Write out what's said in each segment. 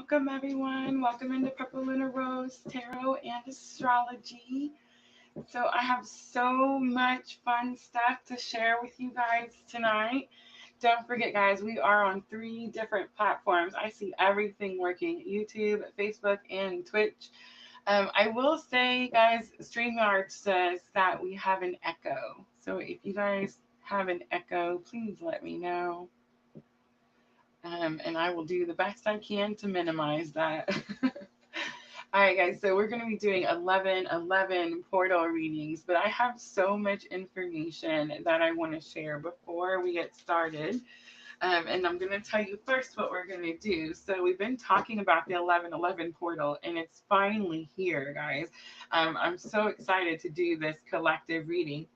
Welcome everyone. Welcome into PurpleLunarose Tarot and Astrology. So I have so much fun stuff to share with you guys tonight. Don't forget, guys, we are on 3 different platforms. I see everything working: YouTube, Facebook, and Twitch. I will say, guys, StreamYard says that we have an echo. So if you guys have an echo, please let me know. And I will do the best I can to minimize that. All right, guys, so we're going to be doing 11 portal readings, but I have so much information that I want to share before we get started. And I'm going to tell you first what we're going to do. So we've been talking about the 11 portal, and it's finally here, guys. I'm so excited to do this collective reading.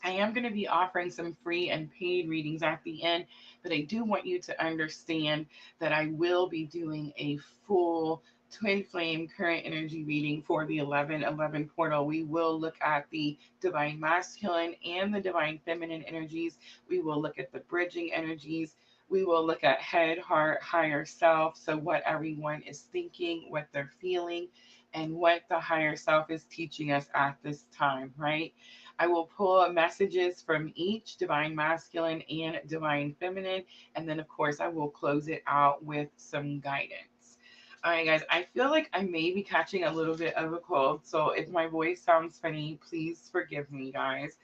I am going to be offering some free and paid readings at the end, but I do want you to understand that I will be doing a full twin flame current energy reading for the 11 portal. We will look at the divine masculine and the divine feminine energies. We will look at the bridging energies. We will look at head, heart, higher self. So, what everyone is thinking, what they're feeling, and what the higher self is teaching us at this time, right? I will pull messages from each divine masculine and divine feminine. And then, of course, I will close it out with some guidance. All right, guys, I feel like I may be catching a little bit of a cold. So if my voice sounds funny, please forgive me, guys.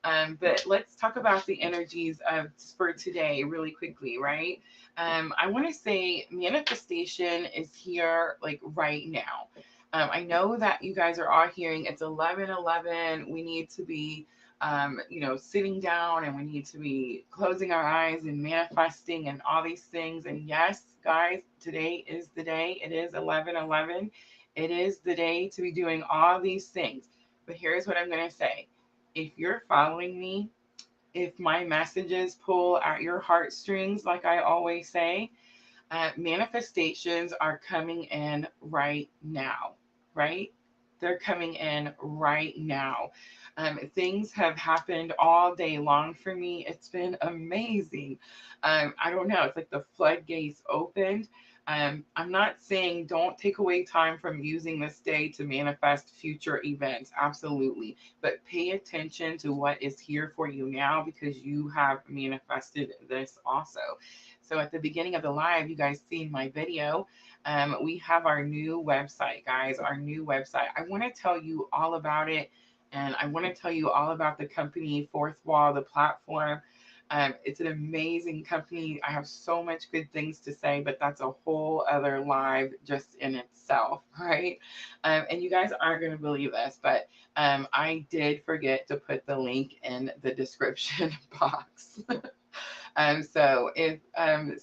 But let's talk about the energies of for today really quickly, right? I want to say manifestation is here like right now. I know that you guys are all hearing it's 11:11. We need to be, sitting down and we need to be closing our eyes and manifesting and all these things. And yes, guys, today is the day. It is 11:11. It is the day to be doing all these things. But here's what I'm going to say. If you're following me, if my messages pull at your heartstrings, like I always say, manifestations are coming in right now, right? They're coming in right now. Things have happened all day long for me. It's been amazing. I don't know. It's like the floodgates opened. I'm not saying don't take away time from using this day to manifest future events. Absolutely. But pay attention to what is here for you now because you have manifested this also. So at the beginning of the live, you guys seen my video. We have our new website, guys, our new website. I want to tell you all about it. And I want to tell you all about the company, Fourth Wall, the platform. It's an amazing company. I have so much good things to say, but that's a whole other live just in itself, right? And you guys aren't going to believe this, but I did forget to put the link in the description box. So if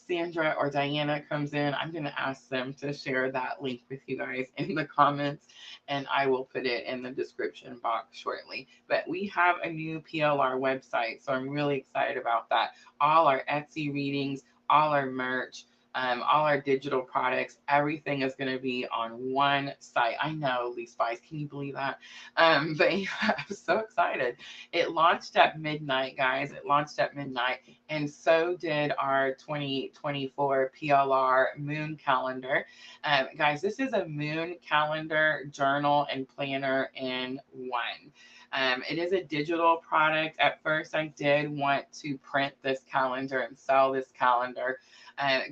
Sandra or Diana comes in, I'm going to ask them to share that link with you guys in the comments, and I will put it in the description box shortly. But we have a new PLR website, so I'm really excited about that. All our Etsy readings, all our merch, all our digital products, everything is going to be on one site. I know, Lee Spice, can you believe that? But yeah, I'm so excited. It launched at midnight, guys. It launched at midnight, and so did our 2024 PLR moon calendar. Guys, this is a moon calendar, journal, and planner in one. It is a digital product. At first, I did want to print this calendar and sell this calendar.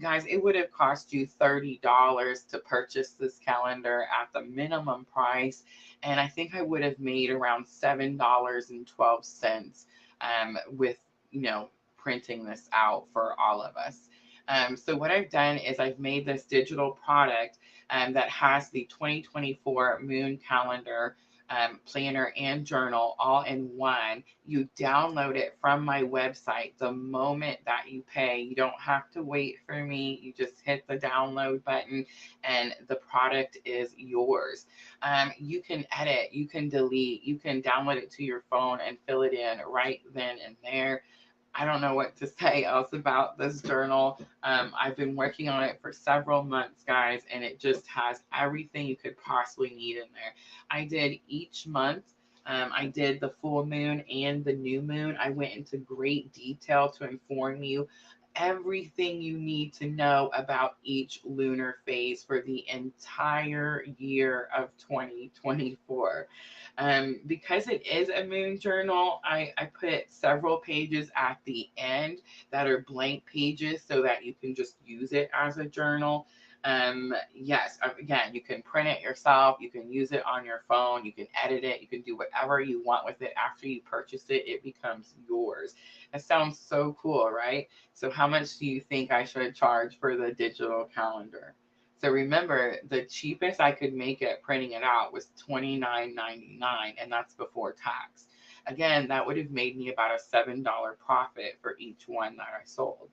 Guys, it would have cost you $30 to purchase this calendar at the minimum price. And I think I would have made around $7.12 with, printing this out for all of us. So what I've done is I've made this digital product that has the 2024 moon calendar planner and journal all in one. You download it from my website the moment that you pay. You don't have to wait for me. You just hit the download button and the product is yours. You can edit, you can delete, you can download it to your phone and fill it in right then and there. I don't know what to say else about this journal. I've been working on it for several months, guys, and it just has everything you could possibly need in there. I did each month. I did the full moon and the new moon. I went into great detail to inform you everything you need to know about each lunar phase for the entire year of 2024. Because it is a moon journal, I put several pages at the end that are blank pages so that you can just use it as a journal. Yes, again, you can print it yourself, you can use it on your phone, you can edit it, you can do whatever you want with it. After you purchase it, it becomes yours. It sounds so cool, right? So how much do you think I should charge for the digital calendar? So remember, the cheapest I could make it printing it out was $29.99, and that's before tax. Again, that would have made me about a $7 profit for each one that I sold.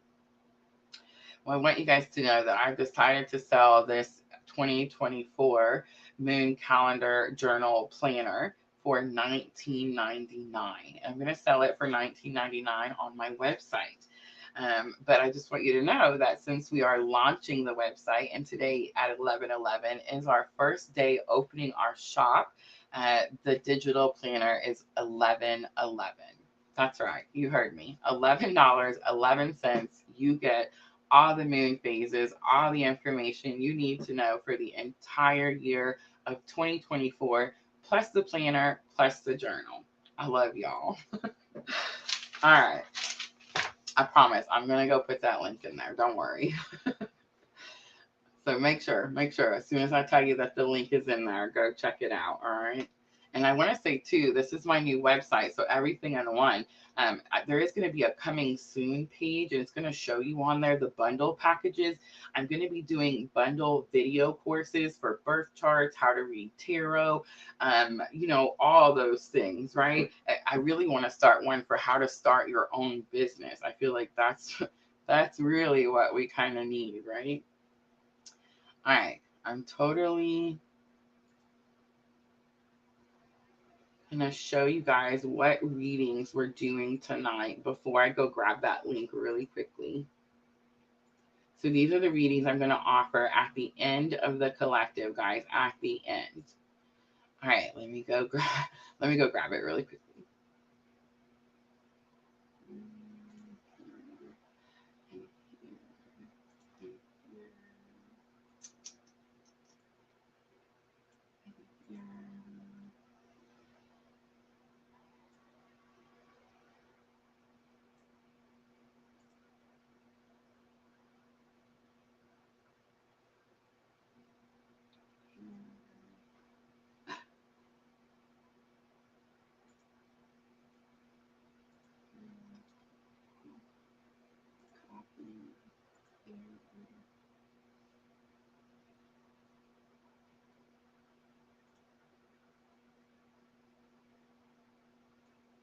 Well, I want you guys to know that I've decided to sell this 2024 Moon Calendar Journal Planner for $19.99. I'm going to sell it for $19.99 on my website. But I just want you to know that since we are launching the website, and today at 11/11 is our first day opening our shop, the digital planner is $11.11. That's right, you heard me. $11.11. You get all the moon phases, all the information you need to know for the entire year of 2024, plus the planner, plus the journal. I love y'all. All right. I promise I'm going to go put that link in there. Don't worry. So make sure, as soon as I tell you that the link is in there, go check it out. All right. And I want to say too, this is my new website. So everything in one. There is going to be a coming soon page, and it's going to show you on there the bundle packages. I'm going to be doing bundle video courses for birth charts, how to read tarot, all those things, right? I really want to start one for how to start your own business. I feel like that's really what we kind of need, right? All right, I'm totally going to show you guys what readings we're doing tonight before I go grab that link really quickly. So these are the readings I'm going to offer at the end of the collective, guys, at the end. All right, let me go grab it really quickly.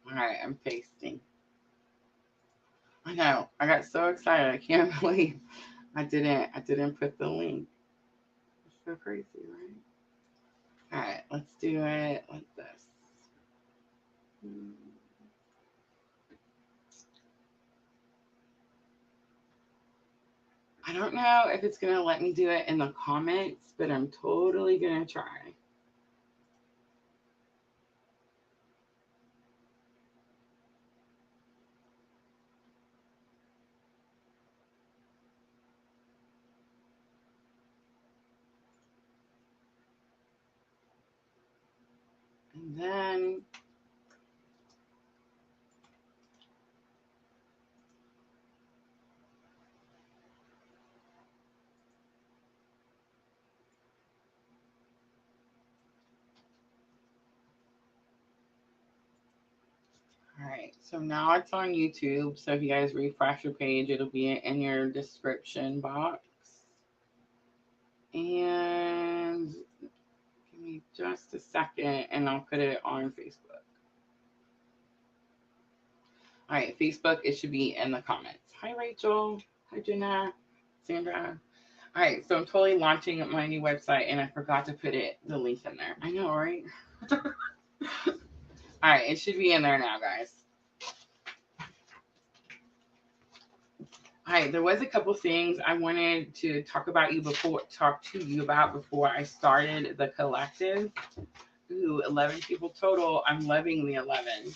All right, I'm pasting. I know. I got so excited. I can't believe I didn't put the link. It's so crazy, right? All right, let's do it like this. I don't know if it's going to let me do it in the comments, but I'm totally going to try. And then all right, so now it's on YouTube. So if you guys refresh your page, it'll be in your description box. And give me just a second and I'll put it on Facebook. All right, Facebook, it should be in the comments. Hi, Rachel. Hi, Jenna. Sandra. All right, so I'm totally launching my new website and I forgot to put the link in there. I know, right? All right, it should be in there now, guys. All right, there was a couple things I wanted to talk to you about before I started the collective. Ooh, 11 people total. I'm loving the 11.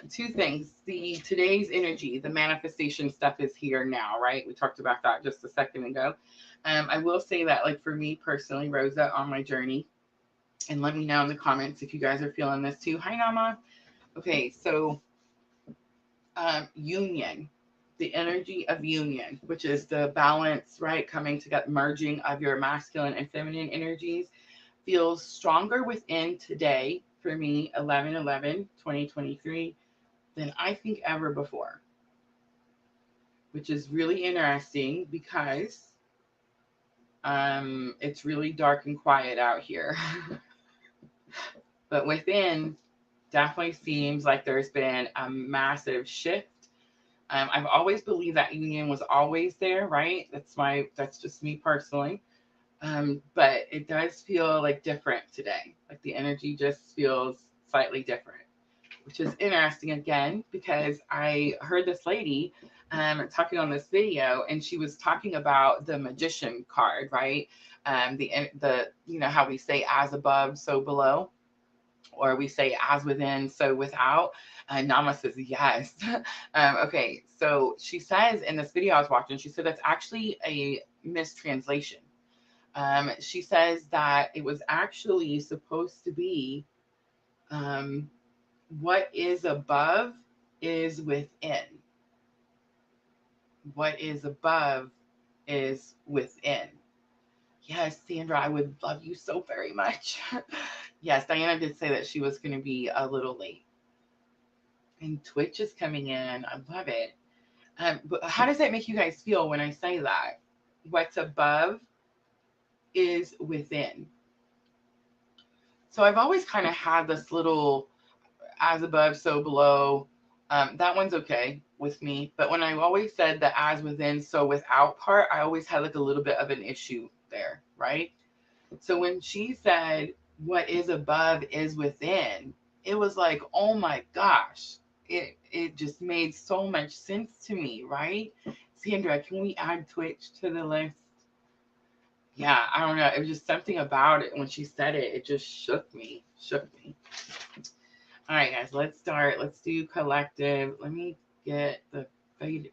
Two things. Today's energy, the manifestation stuff is here now, right? We talked about that just a second ago. I will say that, like, for me personally, Rosa, on my journey, and let me know in the comments if you guys are feeling this too. Hi, Nama. Okay, so union, the energy of union, which is the balance, right? Coming together, merging of your masculine and feminine energies, feels stronger within today for me, 11/11/2023, than I think ever before, which is really interesting because it's really dark and quiet out here. But within, definitely seems like there's been a massive shift. I've always believed that union was always there, right? That's just me personally. But it does feel like different today. Like the energy just feels slightly different, which is interesting again, because I heard this lady talking on this video, and she was talking about the magician card, right? The how we say as above, so below, or we say as within, so without. Nama says yes. Okay, so she says in this video I was watching, she said that's actually a mistranslation. She says that it was actually supposed to be what is above is within. What is above is within. Yes, Sandra, I would love you so very much. Yes, Diana did say that she was going to be a little late. And Twitch is coming in. I love it. But how does that make you guys feel when I say that? What's above is within. So I've always kind of had this little as above, so below. That one's okay with me. But when I always said the as within, so without part, I always had like a little bit of an issue there, right? So when she said what is above is within, it was like, oh my gosh, it just made so much sense to me, right? Sandra, can we add Twitch to the list? Yeah, I don't know. It was just something about it. When she said it, it just shook me. All right, guys, let's start. Let's do collective. Let me get the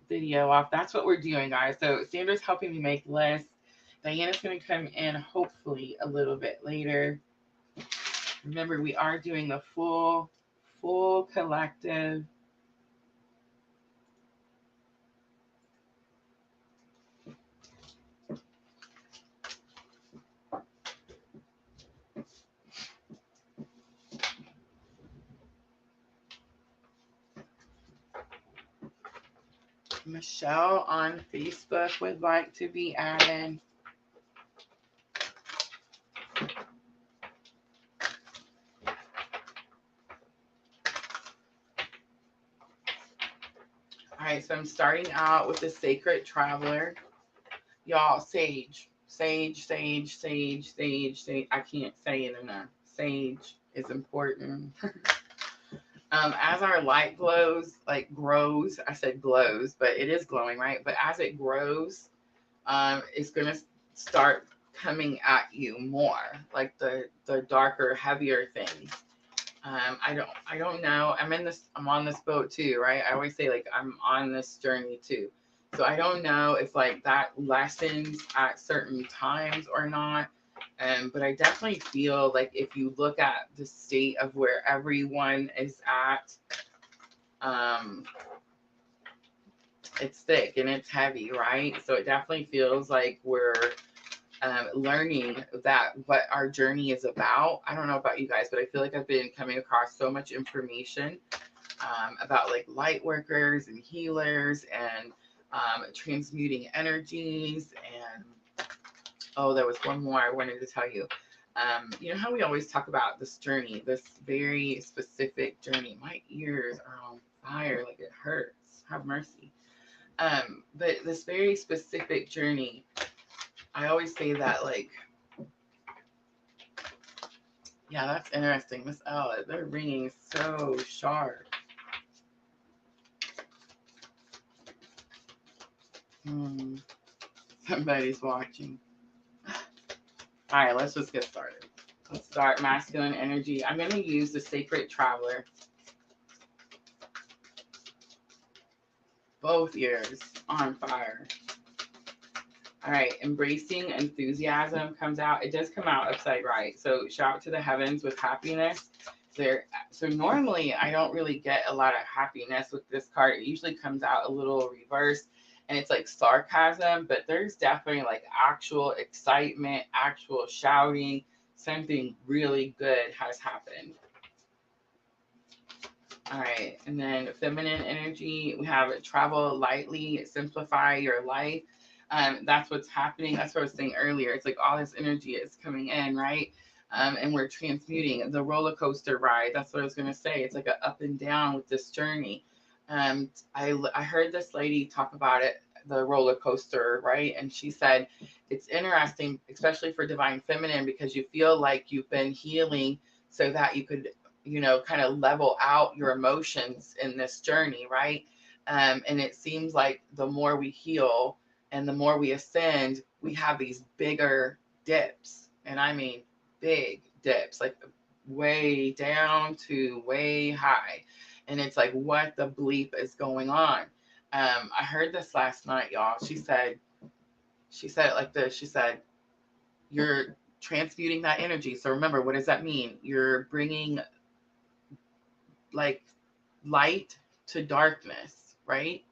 video off. That's what we're doing, guys. So Sandra's helping me make lists. Diana's going to come in hopefully a little bit later. Remember, we are doing the full collective. Michelle on Facebook would like to be added. All right, so I'm starting out with the Sacred Traveler. Y'all, sage. I can't say it enough. Sage is important. As our light grows, I said glows, but it is glowing, right? But as it grows, it's going to start coming at you more, like the darker, heavier things. I don't know. I'm on this boat too, right? I always say, like, I'm on this journey too. So I don't know if like that lessens at certain times or not. But I definitely feel like if you look at the state of where everyone is at, it's thick and it's heavy, right? So it definitely feels like we're learning that what our journey is about. I don't know about you guys, but I feel like I've been coming across so much information about like light workers and healers and transmuting energies. And oh, there was one more I wanted to tell you. You know how we always talk about this journey, this very specific journey. My ears are on fire, like it hurts. Have mercy. But this very specific journey, I always say that, like, yeah, that's interesting. Miss Ella, they're ringing so sharp. Somebody's watching. All right, let's just get started. Let's start masculine energy. I'm going to use the Sacred Traveler. Both ears on fire. All right, embracing enthusiasm comes out. It does come out upside right. So shout to the heavens with happiness. There. So normally I don't really get a lot of happiness with this card. It usually comes out a little reversed, and it's like sarcasm. But there's definitely like actual excitement, actual shouting. Something really good has happened. All right, and then feminine energy, we have travel lightly, simplify your life. That's what's happening. That's what I was saying earlier. It's like all this energy is coming in, right? And we're transmuting the roller coaster ride. That's what I was going to say. It's like an up and down with this journey. I heard this lady talk about it, the roller coaster, right? And she said it's interesting, especially for divine feminine, because you feel like you've been healing so that you could, kind of level out your emotions in this journey, right? And it seems like the more we heal and the more we ascend, we have these bigger dips. And I mean, big dips, like way down to way high. And it's like, what the bleep is going on? I heard this last night, y'all. She said it like this. She said, you're transmuting that energy. So remember, what does that mean? You're bringing like light to darkness, right?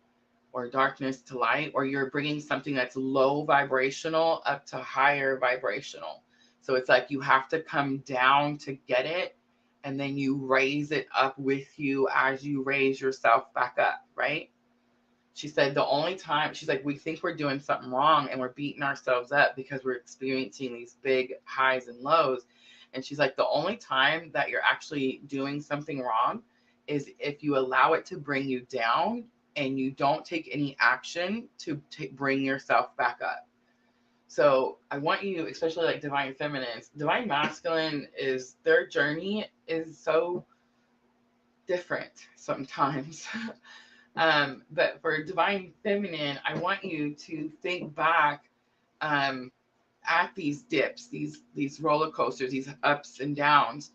Or darkness to light, or you're bringing something that's low vibrational up to higher vibrational. So it's like you have to come down to get it, and then you raise it up with you as you raise yourself back up, right? She said the only time, she's like, we think we're doing something wrong and we're beating ourselves up because we're experiencing these big highs and lows. And she's like, the only time that you're actually doing something wrong is if you allow it to bring you down and you don't take any action to bring yourself back up. So I want you, especially like divine feminines, divine masculine, is their journey is so different sometimes. But for divine feminine, I want you to think back at these dips, these roller coasters, these ups and downs,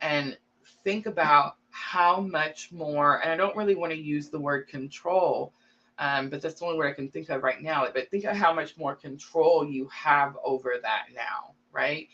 and think about how much more. And I don't really want to use the word control, but that's the only word I can think of right now. But think of how much more control you have over that now, right?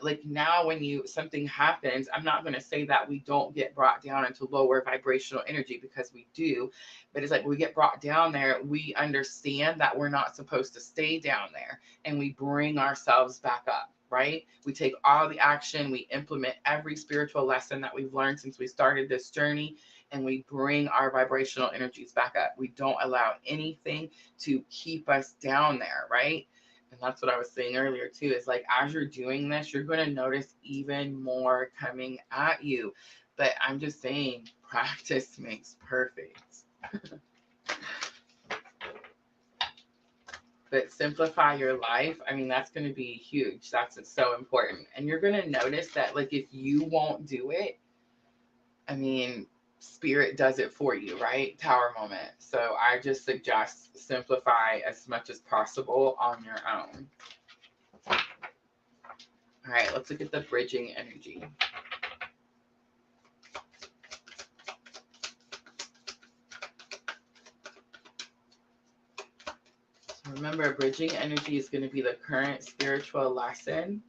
Like now, when something happens, I'm not going to say that we don't get brought down into lower vibrational energy, because we do. But it's like we get brought down there, we understand that we're not supposed to stay down there, and we bring ourselves back up. Right? We take all the action, we implement every spiritual lesson that we've learned since we started this journey, and we bring our vibrational energies back up. We don't allow anything to keep us down there, right? And that's what I was saying earlier too, is like, as you're doing this, you're going to notice even more coming at you. But I'm just saying, practice makes perfect. But simplify your life. I mean, that's going to be huge. That's so important. And you're going to notice that, like, if you won't do it, I mean, spirit does it for you, right? Tower moment. So I just suggest simplify as much as possible on your own. All right, let's look at the bridging energy. Remember, bridging energy is going to be the current spiritual lesson.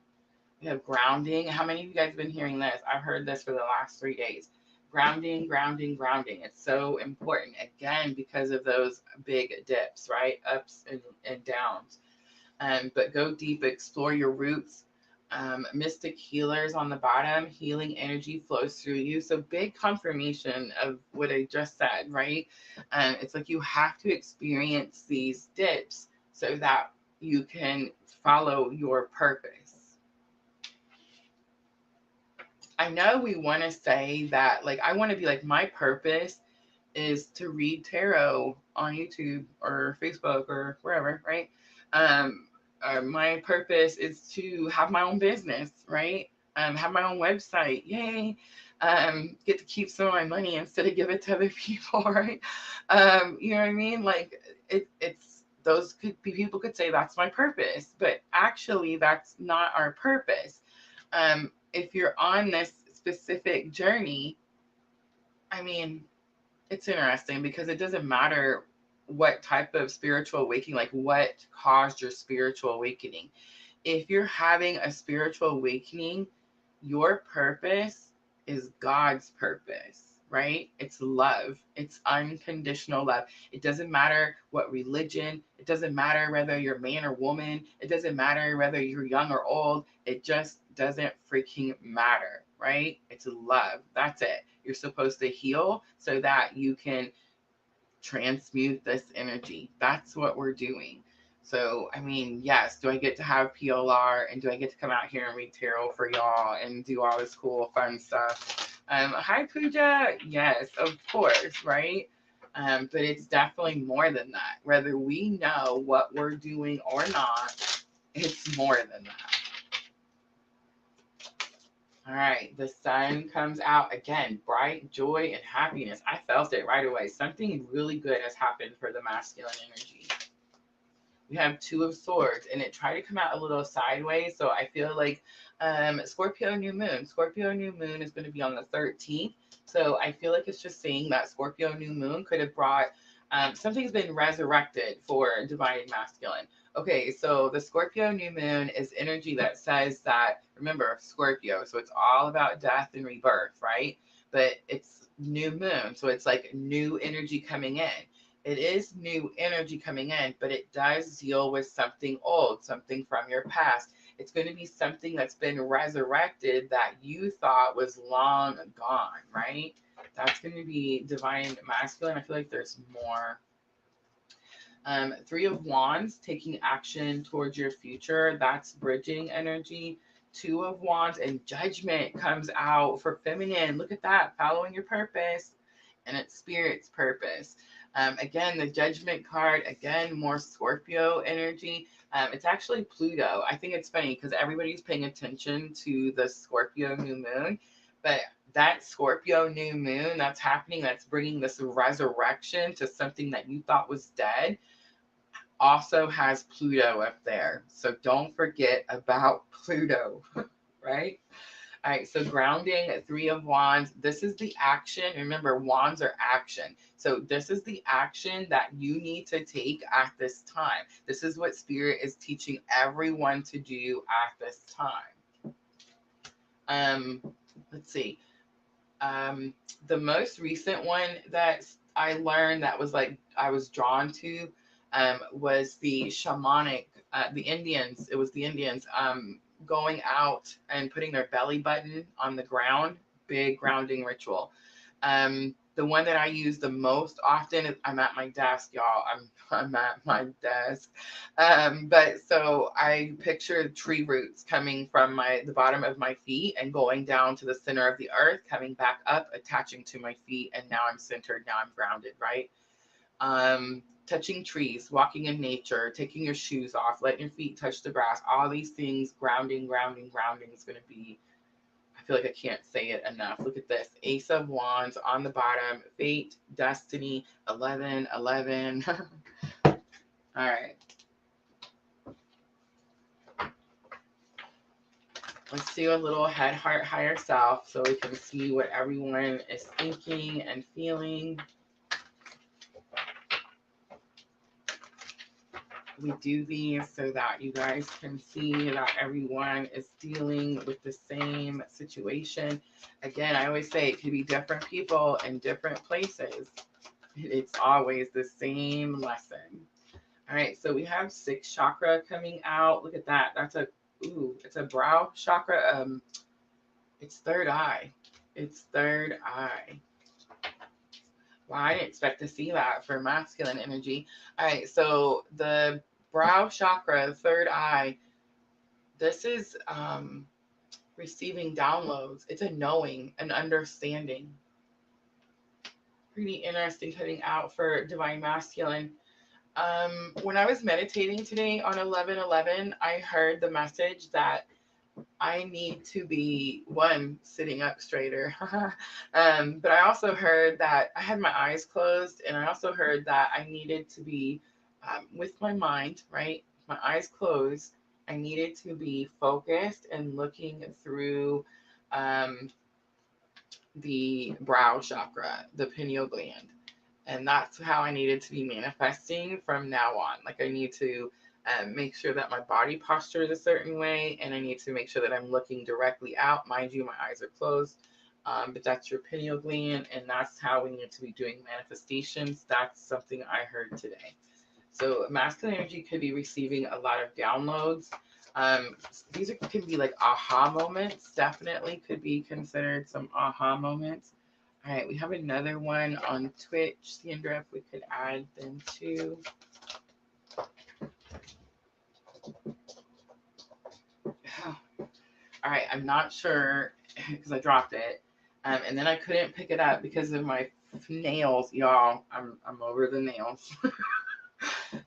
We have grounding. How many of you guys have been hearing this? I've heard this for the last 3 days. Grounding, grounding, grounding. It's so important, again, because of those big dips, right? Ups and downs. But go deep, explore your roots. Mystic healers on the bottom, healing energy flows through you. So big confirmation of what I just said, right? It's like you have to experience these dips so that you can follow your purpose. I know we want to say that, like, I want to be like, my purpose is to read tarot on YouTube or Facebook or wherever, right? My purpose is to have my own business, right? Have my own website, yay. Get to keep some of my money instead of give it to other people, right? You know what I mean? Like, it's those people could say that's my purpose, but actually that's not our purpose. If you're on this specific journey, I mean, it's interesting because it doesn't matter what type of spiritual awakening, like what caused your spiritual awakening. If you're having a spiritual awakening, your purpose is God's purpose, right? It's love. It's unconditional love. It doesn't matter what religion, it doesn't matter whether you're man or woman, it doesn't matter whether you're young or old. It just doesn't freaking matter, right? It's love. That's it. You're supposed to heal so that you can transmute this energy. That's what we're doing. So, I mean, yes, do I get to have PLR and do I get to come out here and read tarot for y'all and do all this cool, fun stuff? Hi, Pooja. Yes, of course, right? But it's definitely more than that. Whether we know what we're doing or not, it's more than that. All right, the sun comes out again, bright joy and happiness. I felt it right away. Something really good has happened for the masculine energy. We have Two of Swords, and it tried to come out a little sideways. So I feel like Scorpio new moon. Scorpio new moon is going to be on the 13th. So I feel like it's just saying that Scorpio new moon could have brought something's been resurrected for divine masculine. Okay, so the Scorpio new moon is energy that says that, remember, Scorpio, so it's all about death and rebirth, right? But it's new moon, so it's like new energy coming in. It is new energy coming in, but it does deal with something old, something from your past. It's going to be something that's been resurrected that you thought was long gone, right? That's going to be divine masculine. I feel like there's more. Three of Wands, taking action towards your future. That's bridging energy. Two of Wands and Judgment comes out for feminine. Look at that, following your purpose and its spirit's purpose. Again, the Judgment card, again, more Scorpio energy. It's actually Pluto. I think it's funny because everybody's paying attention to the Scorpio new moon, but that Scorpio new moon that's happening, that's bringing this resurrection to something that you thought was dead, also has Pluto up there. So don't forget about Pluto, right? All right, so grounding, Three of Wands. This is the action. Remember, wands are action. So this is the action that you need to take at this time. This is what Spirit is teaching everyone to do at this time. Let's see. The most recent one that I learned that was like I was drawn to was the shamanic, the Indians. It was the Indians going out and putting their belly button on the ground. Big grounding ritual. The one that I use the most often is I'm at my desk, y'all. I'm at my desk. But so I picture tree roots coming from the bottom of my feet and going down to the center of the earth, coming back up, attaching to my feet, and now I'm centered. Now I'm grounded, right? Touching trees, walking in nature, taking your shoes off, letting your feet touch the grass. All these things, grounding is going to be. I feel like I can't say it enough. Look at this. Ace of Wands on the bottom. Fate, Destiny, 11. All right. Let's do a little head, heart, higher self so we can see what everyone is thinking and feeling. We do these so that you guys can see that everyone is dealing with the same situation. Again, I always say it could be different people in different places. It's always the same lesson. All right, so we have sixth chakra coming out. Look at that. It's a brow chakra. It's third eye. It's third eye. Wow, I didn't expect to see that for masculine energy. All right, so the brow chakra, third eye, this is receiving downloads. It's a knowing, an understanding. Pretty interesting coming out for divine masculine. When I was meditating today on 11/11, I heard the message that I need to be, one, sitting up straighter. But I also heard that I had my eyes closed, and I also heard that I needed to be with my mind, right? My eyes closed. I needed to be focused and looking through the brow chakra, the pineal gland. And that's how I needed to be manifesting from now on. Like I need to make sure that my body posture is a certain way, and I need to make sure that I'm looking directly out. Mind you, my eyes are closed, but that's your pineal gland, and that's how we need to be doing manifestations. That's something I heard today. So masculine energy could be receiving a lot of downloads. These could be like aha moments. Definitely could be considered some aha moments. All right, we have another one on Twitch. Sandra, if we could add them too. All right, I'm not sure because I dropped it. And then I couldn't pick it up because of my nails, y'all. I'm over the nails.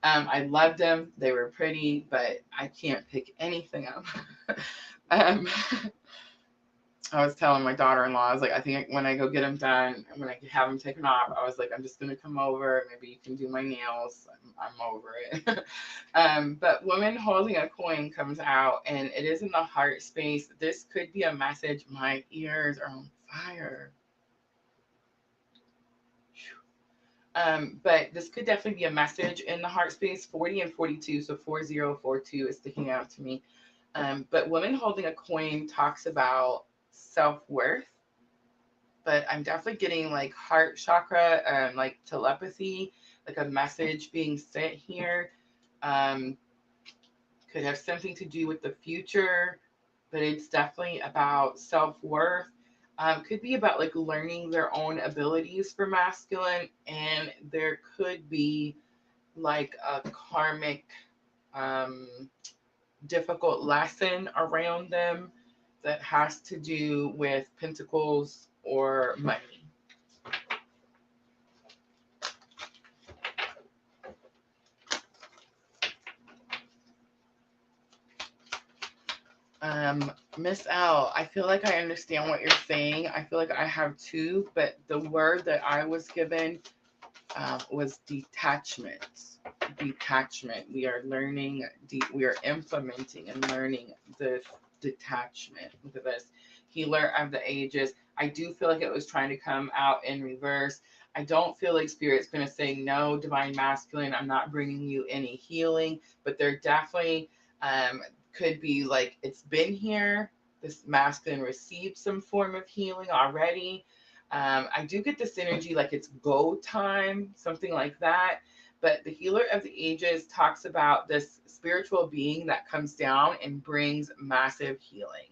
I loved them. They were pretty, but I can't pick anything up. um, I was telling my daughter-in-law, I was like, I think when I go get them done, when I have them taken off, I was like, I'm just going to come over. Maybe you can do my nails. I'm over it. But woman holding a coin comes out, and it is in the heart space. This could be a message. My ears are on fire. But this could definitely be a message in the heart space. 40 and 42, so 4042 is sticking out to me. But woman holding a coin talks about self-worth, but I'm definitely getting like heart chakra, like telepathy, like a message being sent here. Could have something to do with the future, but it's definitely about self-worth. Could be about like learning their own abilities for masculine, and there could be like a karmic difficult lesson around them that has to do with pentacles or money. Miss L, I feel like I understand what you're saying. I feel like I have two, but the word that I was given was detachment. Detachment. We are learning, we are implementing and learning the detachment. Look at this. Healer of the ages. I do feel like it was trying to come out in reverse. I don't feel like Spirit's going to say, no, divine masculine, I'm not bringing you any healing, but there definitely could be like, it's been here. This masculine received some form of healing already. I do get this energy like it's go time, something like that. But the healer of the ages talks about this spiritual being that comes down and brings massive healing.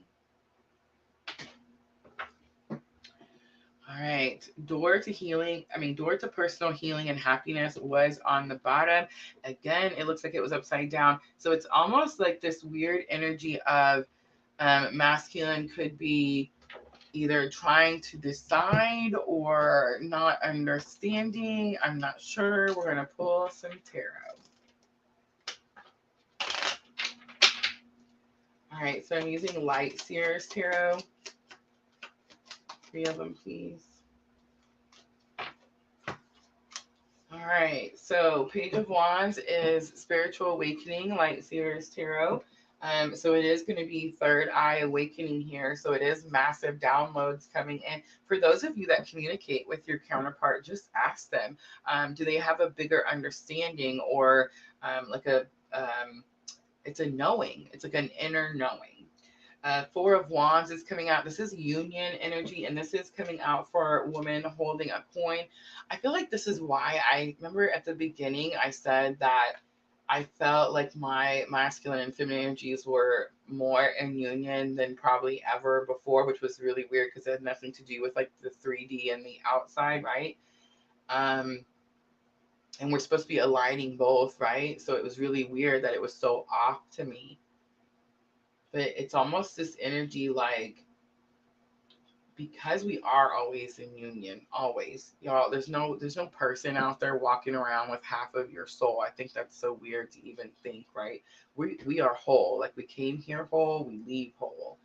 All right, door to personal healing and happiness was on the bottom. Again, it looks like it was upside down. So it's almost like this weird energy of masculine could be either trying to decide or not understanding. I'm not sure. We're going to pull some tarot. All right, so I'm using Light Seers Tarot. 3 of them, please. All right, so Page of Wands is Spiritual Awakening, Light Seers Tarot. So it is going to be third eye awakening here. So it is massive downloads coming in. For those of you that communicate with your counterpart, just ask them, do they have a bigger understanding, or like a, it's a knowing. It's like an inner knowing. 4 of Wands is coming out. This is union energy, and this is coming out for a woman holding a coin. I feel like this is why I remember at the beginning I said that I felt like my masculine and feminine energies were more in union than probably ever before, which was really weird because it had nothing to do with like the 3D and the outside, right? And we're supposed to be aligning both, right? So it was really weird that it was so off to me. But it's almost this energy like, because we are always in union, always, y'all, there's no person out there walking around with half of your soul. I think that's so weird to even think, right? We are whole. Like, we came here whole, we leave whole.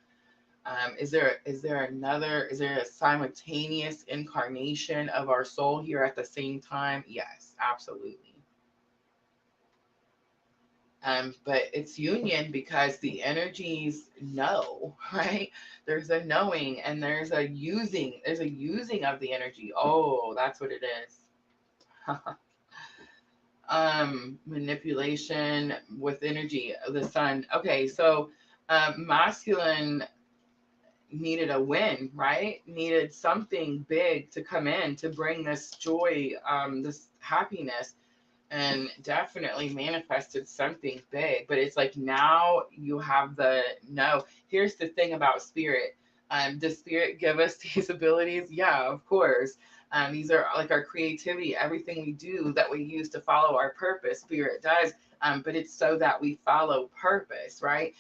Is there a simultaneous incarnation of our soul here at the same time? Yes, absolutely. But it's union because the energies know, right? There's a knowing and there's a using of the energy. Oh, that's what it is. Manipulation with energy of the sun. Okay, so masculine needed a win, right? Needed something big to come in to bring this joy, this happiness, and definitely manifested something big. But it's like now you have the no. Here's the thing about spirit. Does spirit give us these abilities? Yeah, of course. These are like our creativity, everything we do that we use to follow our purpose. Spirit does. But it's so that we follow purpose, right?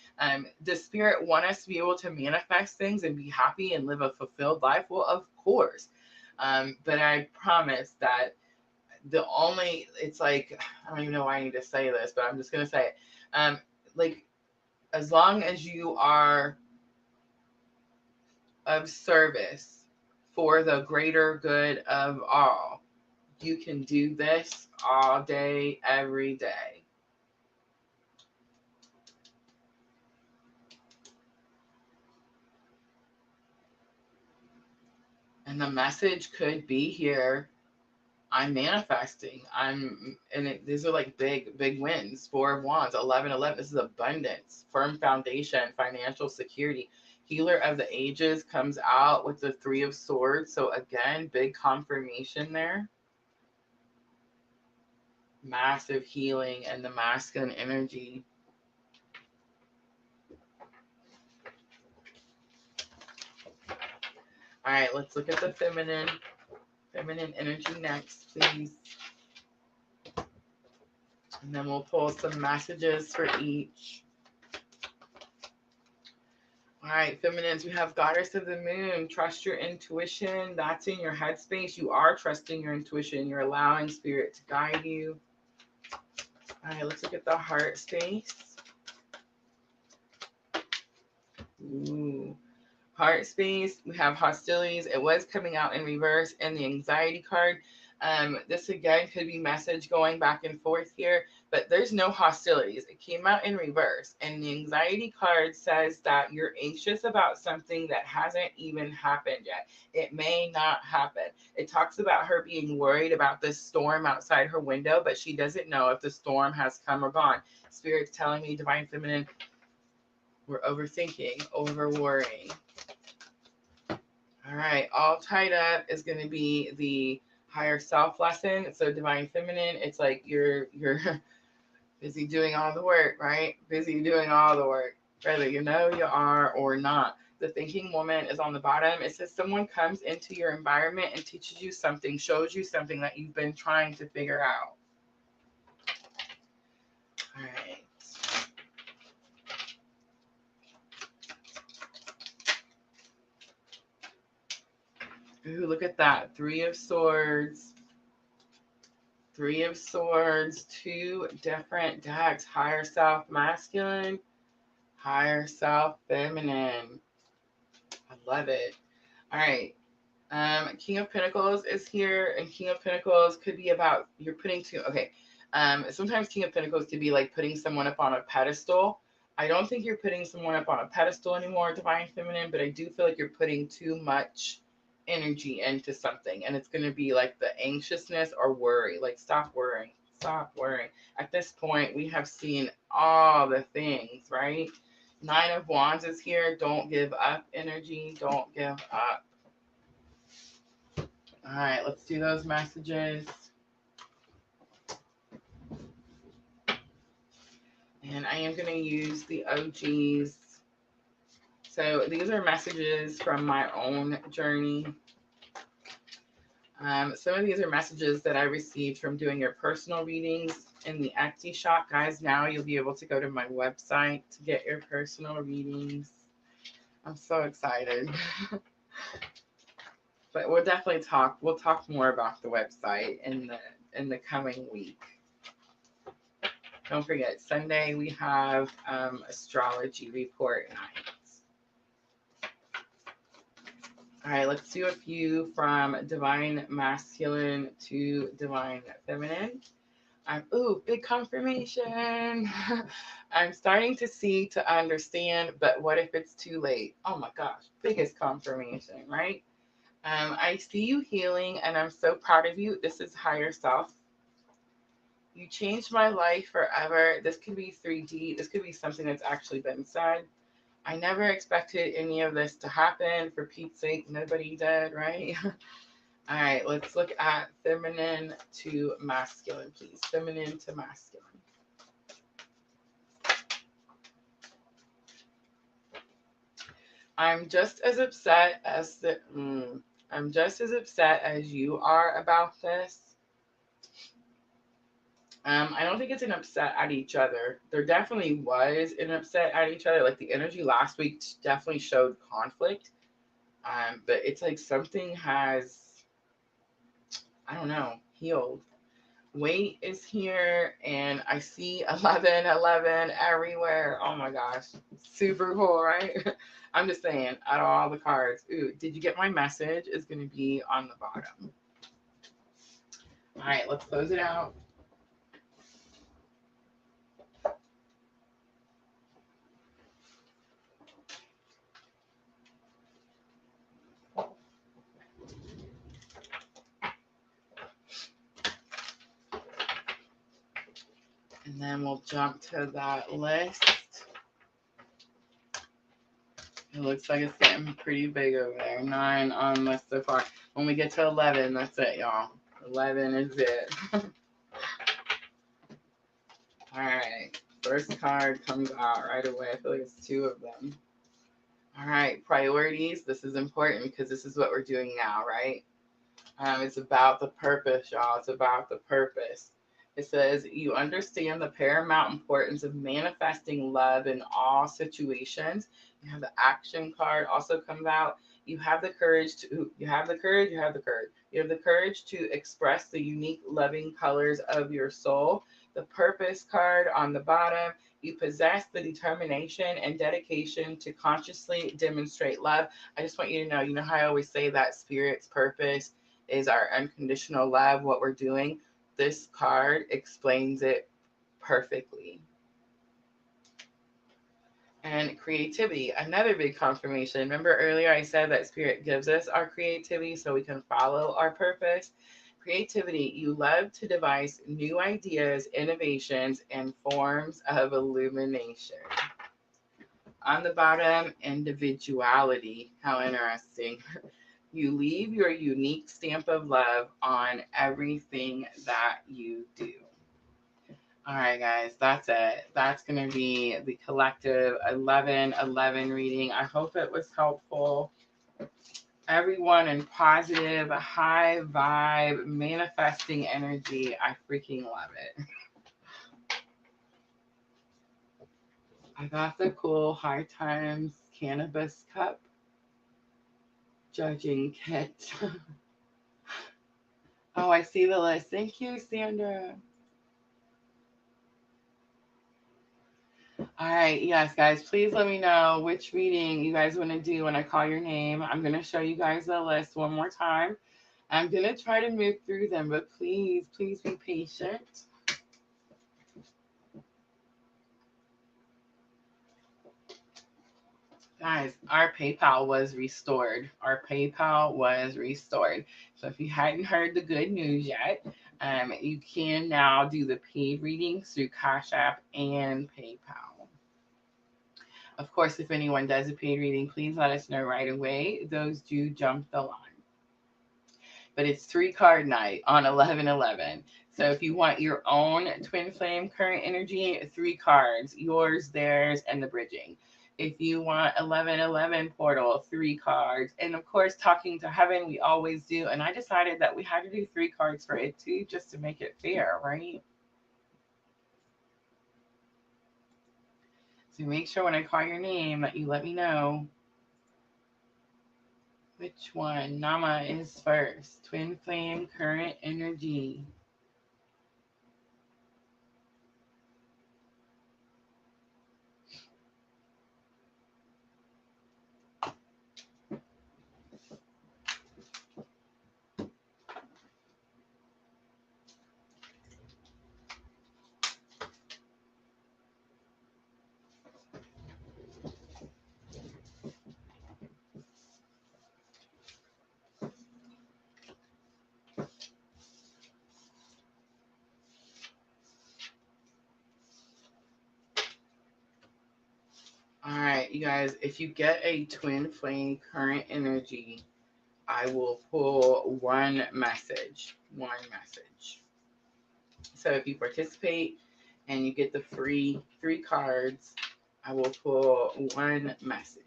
Does spirit want us to be able to manifest things and be happy and live a fulfilled life? Well, of course. But I promise that it's like, I don't even know why I need to say this, but I'm just going to say it. Like, as long as you are of service for the greater good of all, you can do this all day, every day. And the message could be here. I'm manifesting. These are like big wins. 4 of Wands, 11. This is abundance, firm foundation, financial security. Healer of the ages comes out with the 3 of Swords. So again, big confirmation there. Massive healing and the masculine energy. All right, let's look at the feminine energy next, please. And then we'll pull some messages for each. All right, feminines, we have Goddess of the Moon. Trust your intuition. That's in your headspace. You are trusting your intuition. You're allowing spirit to guide you. All right, let's look at the heart space. Ooh. Heart space, we have hostilities. It was coming out in reverse, and the anxiety card. This again could be message going back and forth here, but there's no hostilities. It came out in reverse, and the anxiety card says that you're anxious about something that hasn't even happened yet. It may not happen. It talks about her being worried about this storm outside her window, but she doesn't know if the storm has come or gone. Spirit's telling me, Divine Feminine, we're overthinking, over worrying. All right, all tied up is going to be the higher self lesson. So Divine Feminine, it's like you're busy doing all the work, right? Busy doing all the work, whether you know you are or not. The thinking woman is on the bottom. It says someone comes into your environment and teaches you something, shows you something that you've been trying to figure out. All right. Ooh, look at that. 3 of Swords. 3 of Swords. 2 different decks. Higher self masculine. Higher self feminine. I love it. All right. King of Pentacles is here. And King of Pentacles could be about you're putting two. Okay. Sometimes King of Pentacles could be like putting someone up on a pedestal. I don't think you're putting someone up on a pedestal anymore, Divine Feminine, but I do feel like you're putting too much energy into something, and it's going to be like the anxiousness or worry. Like, stop worrying. Stop worrying. At this point, we have seen all the things, right? 9 of Wands is here. Don't give up energy. Don't give up. All right, let's do those messages. And I am going to use the OGs. So these are messages from my own journey. Some of these are messages that I received from doing your personal readings in the Etsy shop. Guys, now you'll be able to go to my website to get your personal readings. I'm so excited. But we'll definitely we'll talk more about the website in the coming week. Don't forget, Sunday we have astrology report night. All right, let's do a few from Divine Masculine to Divine Feminine. Ooh, big confirmation. I'm starting to see, to understand, but what if it's too late? Oh my gosh, biggest confirmation, right? I see you healing, and I'm so proud of you. This is higher self. You changed my life forever. This could be 3D. This could be something that's actually been said. I never expected any of this to happen. For Pete's sake, nobody did, right? All right, let's look at feminine to masculine, please. Feminine to masculine. I'm just as upset as I'm just as upset as you are about this. I don't think it's an upset at each other. There definitely was an upset at each other. Like the energy last week definitely showed conflict. But it's like something has, I don't know, healed. Weight is here, and I see 1111 everywhere. Oh my gosh. Super cool, right? I'm just saying, out of all the cards, ooh, did you get my message? It's going to be on the bottom. All right, let's close it out. And then we'll jump to that list. It looks like it's getting pretty big over there. 9 on the list so far. When we get to 11, that's it, y'all. 11 is it. All right. First card comes out right away. I feel like it's 2 of them. All right. Priorities. This is important because this is what we're doing now, right? It's about the purpose, y'all. It's about the purpose. It says, you understand the paramount importance of manifesting love in all situations. You have the action card also comes out. You have the courage to express the unique loving colors of your soul. The purpose card on the bottom. You possess the determination and dedication to consciously demonstrate love. I just want you to know, you know how I always say that spirit's purpose is our unconditional love, what we're doing. This card explains it perfectly. And creativity, another big confirmation. Remember earlier I said that spirit gives us our creativity so we can follow our purpose. Creativity, you love to devise new ideas, innovations, and forms of illumination. On the bottom, individuality. How interesting. You leave your unique stamp of love on everything that you do. All right, guys, that's it. That's going to be the collective 1111 reading. I hope it was helpful. Everyone in positive, high vibe, manifesting energy. I freaking love it. I got the cool High Times Cannabis Cup judging kit. Oh, I see the list. Thank you, Sandra. All right, yes, guys, please let me know which reading you guys want to do when I call your name. I'm going to show you guys the list one more time. I'm going to try to move through them, but please be patient. Guys, our PayPal was restored. So if you hadn't heard the good news yet, you can now do the paid readings through Cash App and PayPal. Of course, if anyone does a paid reading, please let us know right away. Those do jump the line. But it's 3-card night on 11/11. So if you want your own twin flame current energy, 3 cards, yours, theirs, and the bridging. If you want 11/11 portal, 3 cards. And of course, talking to heaven, we always do. And I decided that we had to do 3 cards for it too, just to make it fair, right? So make sure when I call your name that you let me know which one. Nama is first. Twin flame current energy. right, you guys, if you get a twin flame current energy, I will pull one message. One message. So if you participate and you get the free 3 cards, I will pull one message.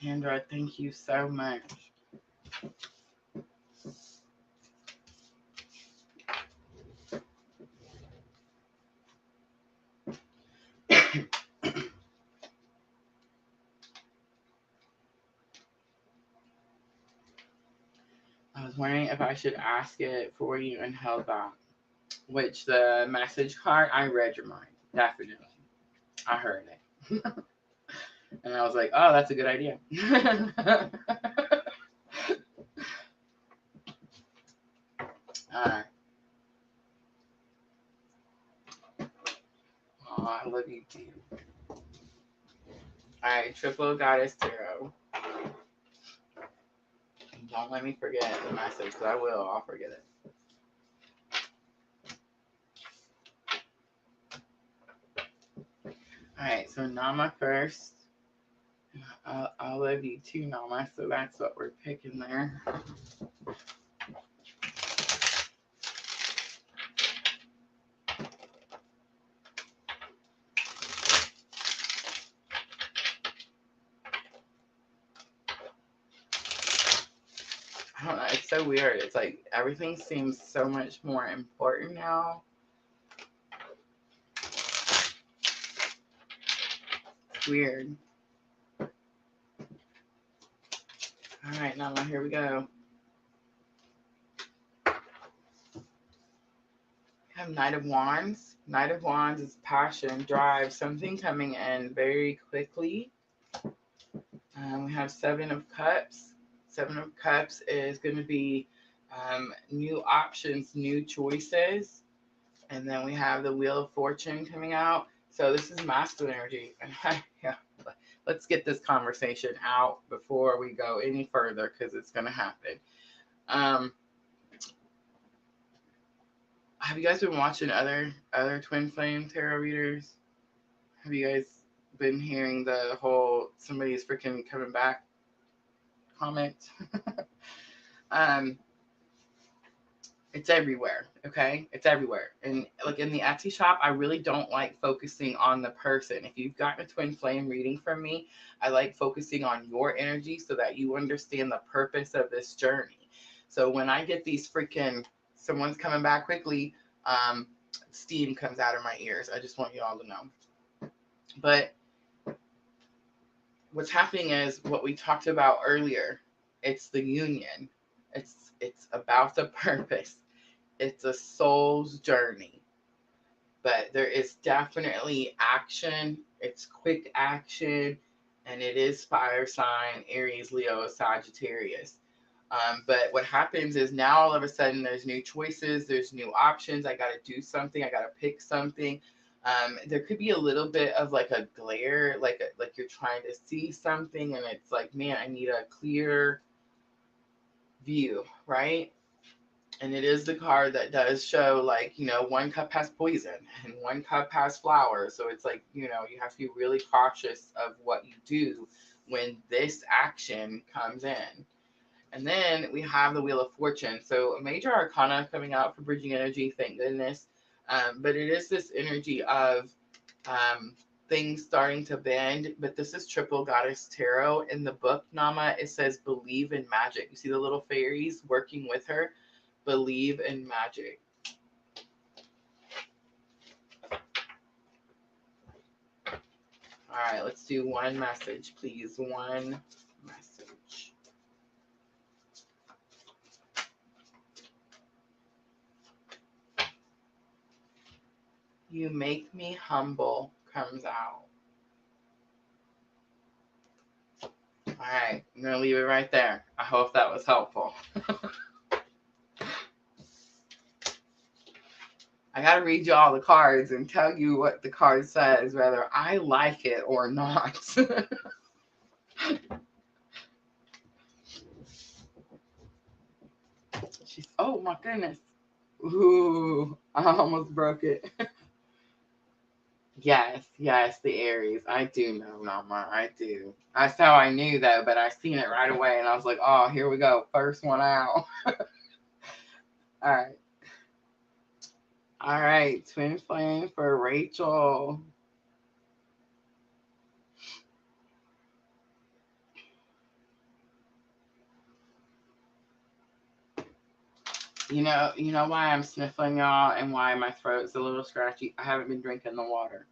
Sandra, thank you so much. I was wondering if I should ask it for you and held back. Which the message card, I read your mind. Definitely. I heard it. And I was like, oh, that's a good idea. Alright. Oh, I love you too. Alright, Triple Goddess Tarot. Don't let me forget the message, because I will. I'll forget it. Alright, so Nama first. I love you too, Nama, so that's what we're picking there. I don't know, it's so weird. It's like everything seems so much more important now. It's weird. Alright, Nama, here we go. We have Knight of Wands. Knight of Wands is passion, drive, something coming in very quickly. We have Seven of Cups. Seven of Cups is going to be new options, new choices. And then we have the Wheel of Fortune coming out. So this is masculine energy. Yeah, let's get this conversation out before we go any further, because it's going to happen. Have you guys been watching other twin flame tarot readers? Have you guys been hearing the whole somebody's freaking coming back comment? It's everywhere, okay? It's everywhere. And like in the Etsy shop, I really don't like focusing on the person. If you've gotten a twin flame reading from me, I like focusing on your energy so that you understand the purpose of this journey. So when I get these freaking someone's coming back quickly, steam comes out of my ears. I just want you all to know. But what's happening is what we talked about earlier. It's the union. It's about the purpose. It's a soul's journey. But there is definitely action. It's quick action. And it is fire sign, Aries, Leo, Sagittarius. But what happens is now all of a sudden there's new choices. There's new options. I got to do something. I got to pick something. There could be a little bit of like a glare, like you're trying to see something. And it's like, man, I need a clear view, right? And it is the card that does show, like, you know, one cup has poison and one cup has flowers. So it's like, you know, you have to be really cautious of what you do when this action comes in. And then we have the Wheel of Fortune. So a major arcana coming out for bridging energy, thank goodness. But it is this energy of things starting to bend. But this is Triple Goddess Tarot. In the book, Nama, it says believe in magic. You see the little fairies working with her? Believe in magic. All right, let's do one message, please. One message. You make me humble comes out. All right, I'm going to leave it right there. I hope that was helpful. I got to read you all the cards and tell you what the card says, whether I like it or not. Oh my goodness. Ooh, I almost broke it. Yes, the Aries. I do know, Mama. I do. That's how I knew, though, but I seen it right away, and I was like, oh, here we go. First one out. All right. All right. Twin flame for Rachel. You know why I'm sniffling, y'all, and why my throat's a little scratchy? I haven't been drinking the water.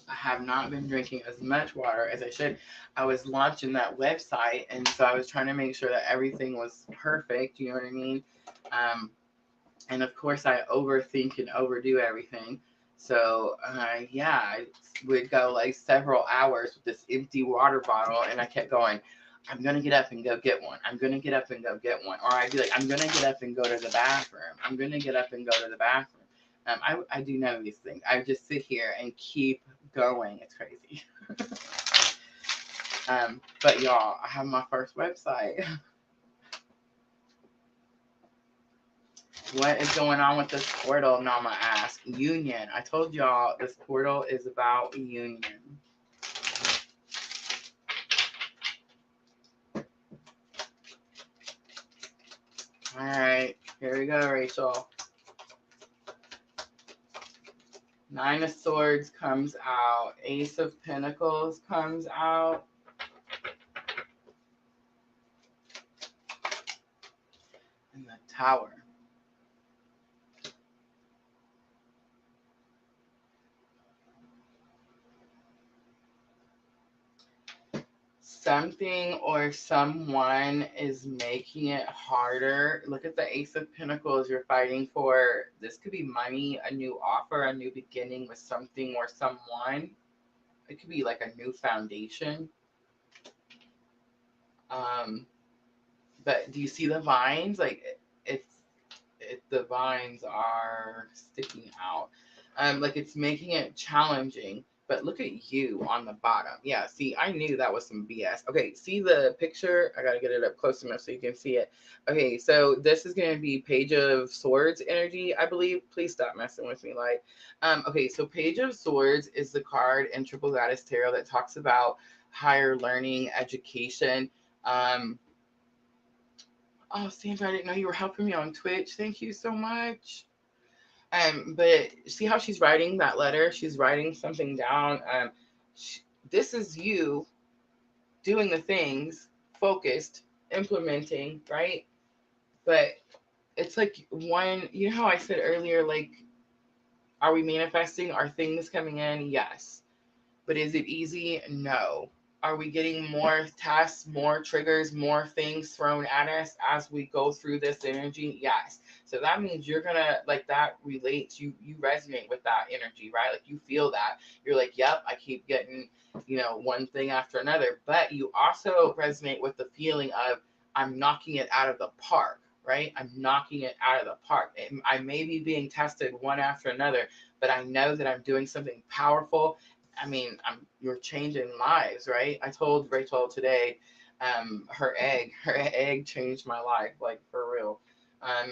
I have not been drinking as much water as I should. I was launching that website, and so I was trying to make sure that everything was perfect. You know what I mean? And of course, I overthink and overdo everything. So, yeah, I would go like several hours with this empty water bottle, and I kept going, I'm going to get up and go get one. I'm going to get up and go get one. Or I'd be like, I'm going to get up and go to the bathroom. I'm going to get up and go to the bathroom. I do know these things. I just sit here and keep going. It's crazy. But y'all, I have my first website. What is going on with this portal? Nama asked. Union. I told y'all this portal is about union. All right, here we go, Rachel. Nine of Swords comes out. Ace of Pentacles comes out. And the Tower. Something or someone is making it harder. Look at the Ace of Pentacles you're fighting for. This could be money, a new offer, a new beginning with something or someone. It could be like a new foundation. But do you see the vines? Like the vines are sticking out. Like it's making it challenging. But look at you on the bottom. Yeah, see, I knew that was some BS. Okay, see the picture? I gotta get it up close enough so you can see it. Okay, so this is gonna be Page of Swords energy, I believe. Please stop messing with me, like. Okay, so Page of Swords is the card in Triple Goddess Tarot that talks about higher learning, education. Oh, Sandra, I didn't know you were helping me on Twitch. Thank you so much. But see how she's writing that letter? She's writing something down. This is you doing the things, focused, implementing, right? But it's like one, you know how I said earlier, like, are we manifesting? Are things coming in? Yes. But is it easy? No. Are we getting more tasks, more triggers, more things thrown at us as we go through this energy? Yes. So that means you're gonna, like, that relates, you resonate with that energy, right? Like you feel that. You're like, yep, I keep getting, one thing after another. But you also resonate with the feeling of I'm knocking it out of the park, right? I'm knocking it out of the park. I may be being tested one after another, but I know that I'm doing something powerful. I mean, you're changing lives, right? I told Rachel today, her egg changed my life, like for real.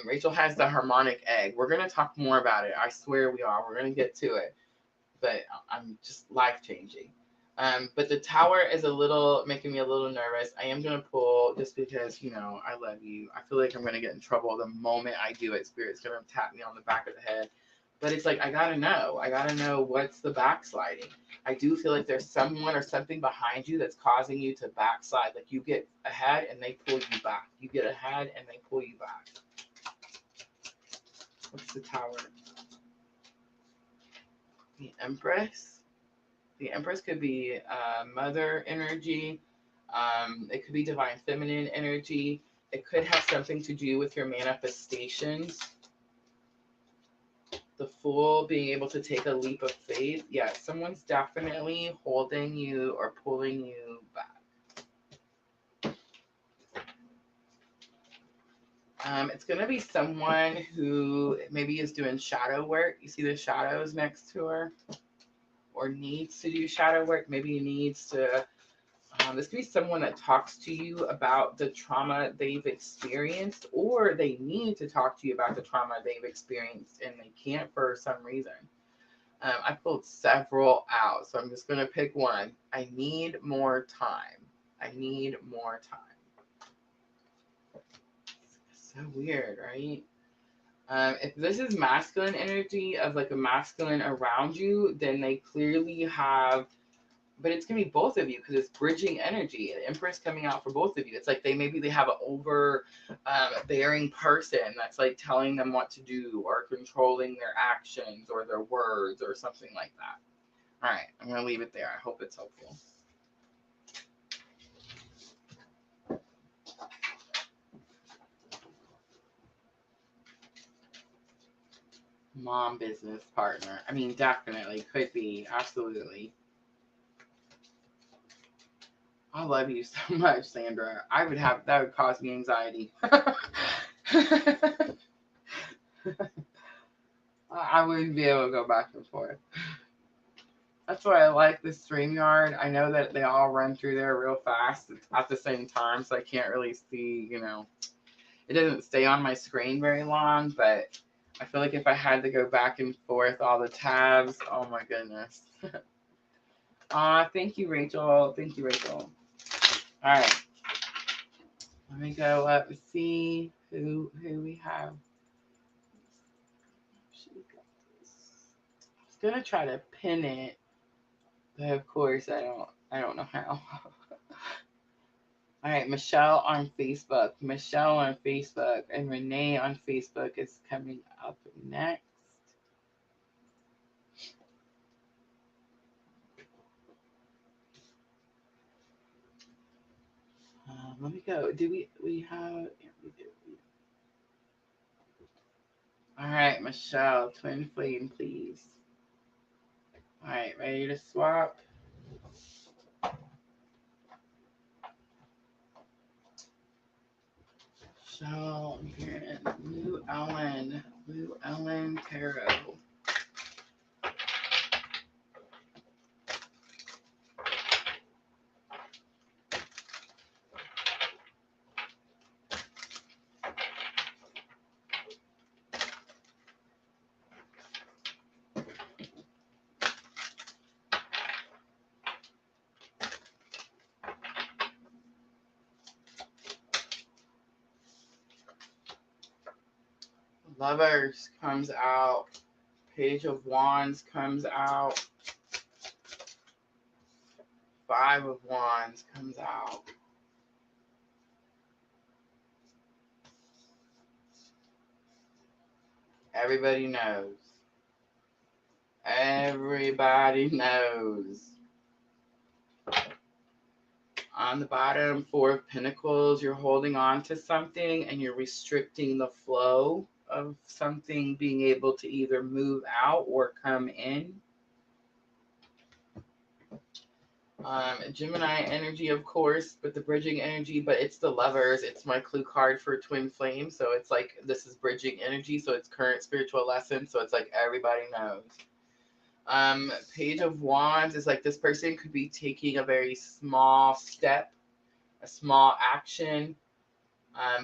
Rachel has the harmonic egg. We're gonna talk more about it. I swear we are. We're gonna get to it, but I'm just life changing. But the Tower is making me a little nervous. I am gonna pull just because I love you. I feel like I'm gonna get in trouble the moment I do it. Spirit's gonna tap me on the back of the head. But it's like, I gotta know what's the backsliding. I do feel like there's someone or something behind you that's causing you to backslide. Like you get ahead and they pull you back. You get ahead and they pull you back. What's the Tower? The Empress. The Empress could be mother energy. It could be divine feminine energy. It could have something to do with your manifestations. The Fool, being able to take a leap of faith. Yeah, someone's definitely holding you or pulling you back. It's going to be someone who maybe is doing shadow work. You see the shadows next to her? Or needs to do shadow work. Maybe needs to, this could be someone that talks to you about the trauma they've experienced, or they need to talk to you about the trauma they've experienced and they can't for some reason. I pulled several out, so I'm just going to pick one. I need more time. I need more time. So weird, right? If this is masculine energy of like a masculine around you, then they clearly have, but it's going to be both of you because it's bridging energy. The Empress coming out for both of you. It's like maybe they have an over bearing person that's like telling them what to do or controlling their actions or their words or something like that. All right, I'm going to leave it there. I hope it's helpful. Mom business partner. I mean, definitely could be. Absolutely. I love you so much, Sandra. That would cause me anxiety. I wouldn't be able to go back and forth. That's why I like the StreamYard. I know that they all run through there real fast at the same time, so I can't really see, it doesn't stay on my screen very long, but I feel like if I had to go back and forth all the tabs, oh my goodness. Thank you, Rachel. Thank you, Rachel. All right. Let me go up and see who we have. I was gonna try to pin it, but of course I don't know how. All right, Michelle on Facebook. Michelle on Facebook and Renee on Facebook is coming up next. Let me go. Do we have? Yeah, we do. All right, Michelle, twin flame, please. All right, ready to swap? Michelle, I'm hearing Lou Ellen Tarot. Lovers comes out. Page of Wands comes out. 5 of Wands comes out. Everybody knows. Everybody knows. On the bottom, 4 of Pentacles, you're holding on to something and you're restricting the flow of something being able to either move out or come in. Gemini energy, of course, but the bridging energy, but it's the Lovers. It's my clue card for twin flame. So it's like, this is bridging energy. So it's current spiritual lesson. So it's like everybody knows. Page of Wands is like this person could be taking a very small step, a small action.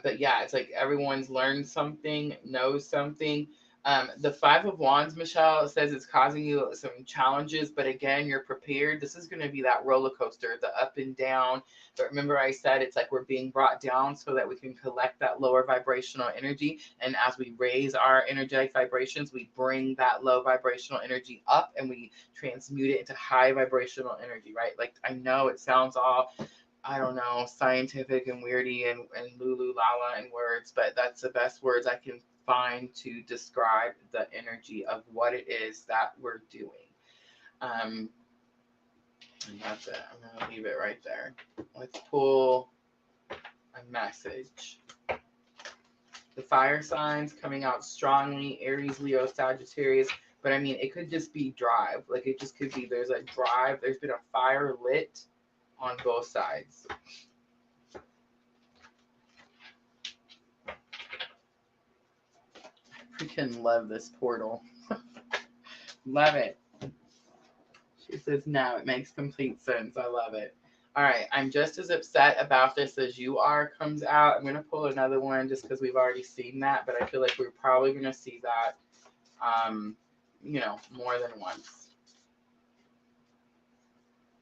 But yeah, it's like everyone's learned something, knows something. The 5 of Wands, Michelle, says it's causing you some challenges, but again, you're prepared. This is going to be that roller coaster, the up and down. But remember I said it's like we're being brought down so that we can collect that lower vibrational energy. And as we raise our energetic vibrations, we bring that low vibrational energy up and we transmute it into high vibrational energy, right? Like, I know it sounds all, I don't know, scientific and weirdy and lulu lala and words, but that's the best words I can find to describe the energy of what it is that we're doing. And that's it. I'm going to leave it right there. Let's pull a message. The fire signs coming out strongly, Aries, Leo, Sagittarius. But I mean, it could just be drive. Like, it just could be there's a drive. There's been a fire lit on both sides. You can love this portal. Love it. She says, no, it makes complete sense. I love it. All right, I'm just as upset about this as you are comes out. I'm going to pull another one just because we've already seen that, but I feel like we're probably going to see that, more than once.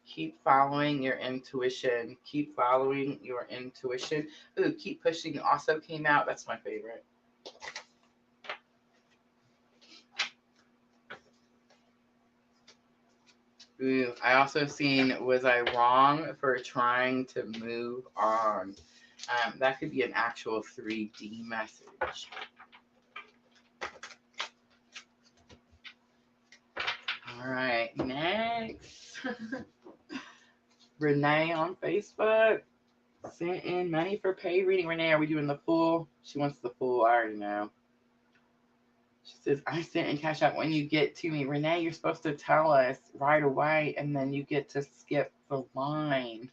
Keep following your intuition. Keep following your intuition. Ooh, keep pushing also came out. That's my favorite. Ooh, I also seen, was I wrong for trying to move on? That could be an actual 3D message. All right, next. Renee on Facebook sent in money for pay reading. Renee, are we doing the full? She wants the full. I already know. She says, I sent in cash out when you get to me. Renee, you're supposed to tell us right away, and then you get to skip the line.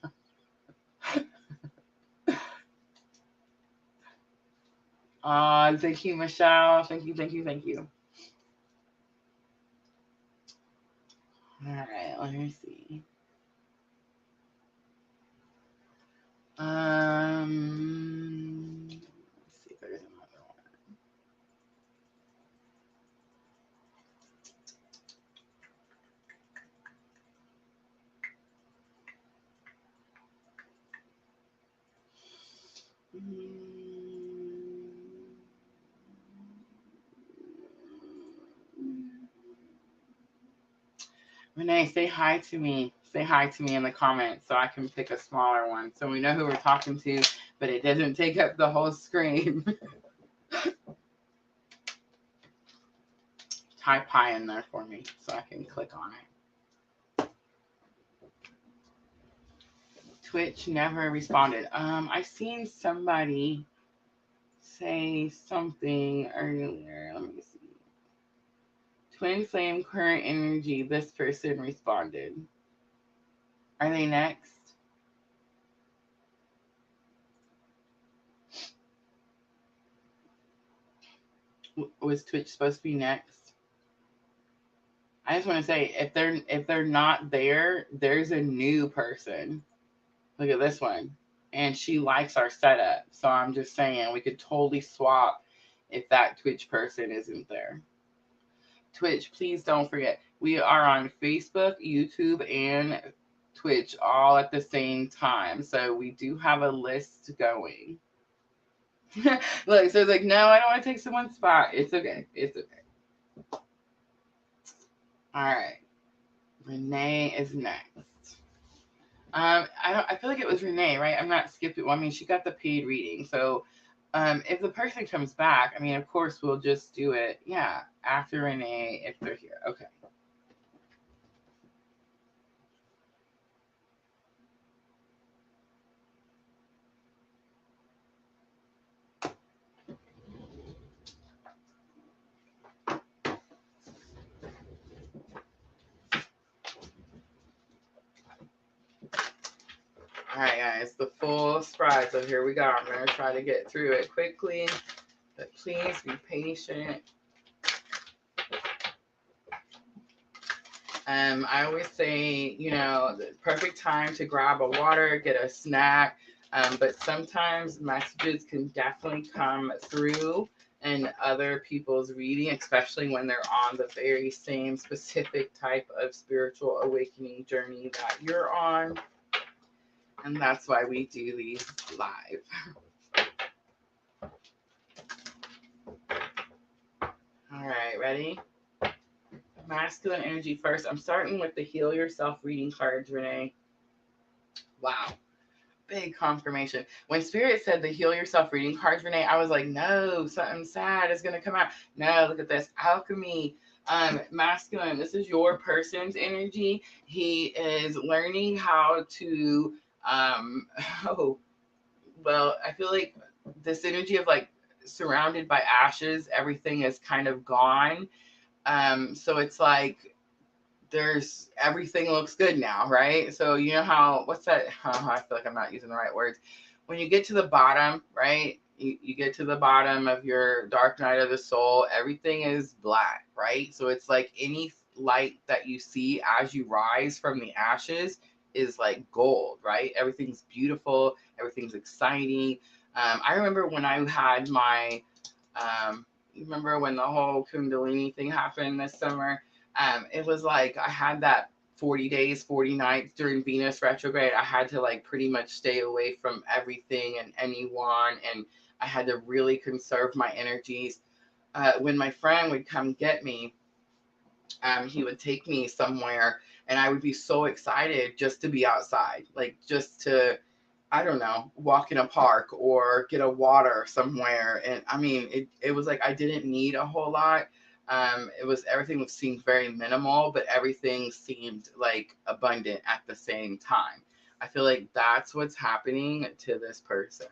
Thank you, Michelle. Thank you, thank you, thank you. All right, let me see. Let's see if there's another one. Renee, say hi to me. Say hi to me in the comments so I can pick a smaller one so we know who we're talking to, but it doesn't take up the whole screen. Type pi in there for me so I can click on it. Twitch never responded. I seen somebody say something earlier. Let me see. Twin flame current energy. This person responded. Are they next? Was Twitch supposed to be next? I just want to say, if they're not there, there's a new person. Look at this one, and she likes our setup. So I'm just saying we could totally swap if that Twitch person isn't there. Twitch, please don't forget, we are on Facebook, YouTube, and Twitch all at the same time. So we do have a list going. Look, so it's like, no, I don't want to take someone's spot. It's okay. It's okay. All right. Renee is next. I feel like it was Renee, right? I'm not skipping. Well, I mean, she got the paid reading. So if the person comes back, I mean, of course, we'll just do it. Yeah. After Renee, if they're here. Okay. All right, guys, the full sprite. So here we go. I'm going to try to get through it quickly, but please be patient. I always say, the perfect time to grab a water, get a snack, but sometimes messages can definitely come through in other people's reading, especially when they're on the very same specific type of spiritual awakening journey that you're on. And that's why we do these live. All right, ready? Masculine energy first. I'm starting with the Heal Yourself reading cards, Renee. Wow. Big confirmation. When Spirit said the Heal Yourself reading cards, Renee, I was like, no, something sad is going to come out. No, look at this. Alchemy. Masculine, this is your person's energy. He is learning how to I feel like this energy of like surrounded by ashes, everything is kind of gone. So it's like there's everything looks good now, right? So you know how, what's that? I feel like I'm not using the right words. When you get to the bottom, right? you get to the bottom of your dark night of the soul, everything is black, right? So it's like any light that you see as you rise from the ashes is like gold, right? Everything's beautiful, everything's exciting. I remember when I had my, you remember when the whole Kundalini thing happened this summer? It was like I had that 40 days, 40 nights during Venus retrograde. I had to like pretty much stay away from everything and anyone, and I had to really conserve my energies. When my friend would come get me, he would take me somewhere, and I would be so excited just to be outside, like just to, I don't know, walk in a park or get a water somewhere. And I mean, it was like I didn't need a whole lot. It was everything seemed very minimal, but everything seemed like abundant at the same time. I feel like that's what's happening to this person.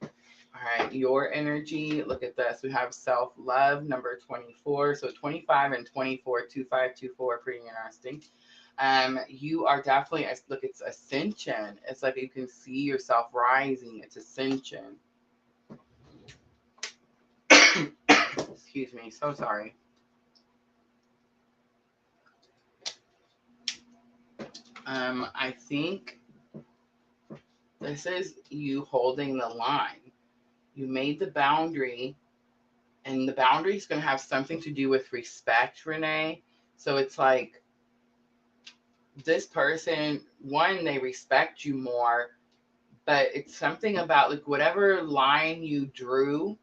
All right, your energy. Look at this. We have self-love, number 24. So 25 and 24, 2524, pretty interesting. You are definitely, look, it's ascension. It's like you can see yourself rising. It's ascension. Excuse me, so sorry. I think this is you holding the line. You made the boundary, and the boundary is going to have something to do with respect, Renee. So it's like this person, one, they respect you more, but it's something about like whatever line you drew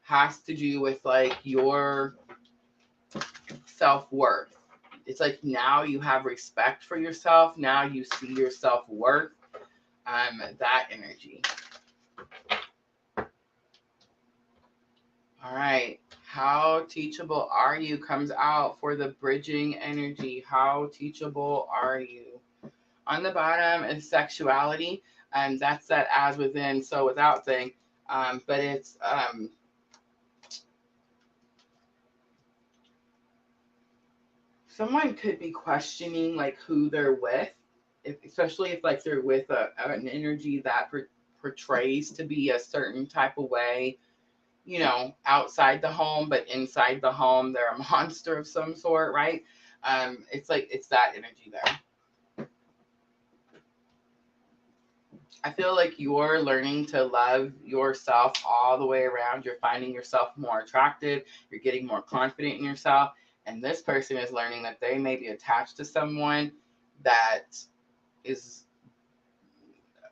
has to do with like your self-worth. It's like now you have respect for yourself. Now you see your self-worth. That energy. All right. How teachable are you comes out for the bridging energy. How teachable are you? On the bottom is sexuality, and that's that as within, so without thing. But it's someone could be questioning like who they're with, especially if like they're with an energy that portrays to be a certain type of way, you know, outside the home, but inside the home they're a monster of some sort, right? It's like it's that energy there. I feel like you're learning to love yourself all the way around. You're finding yourself more attractive. You're getting more confident in yourself. And this person is learning that they may be attached to someone that is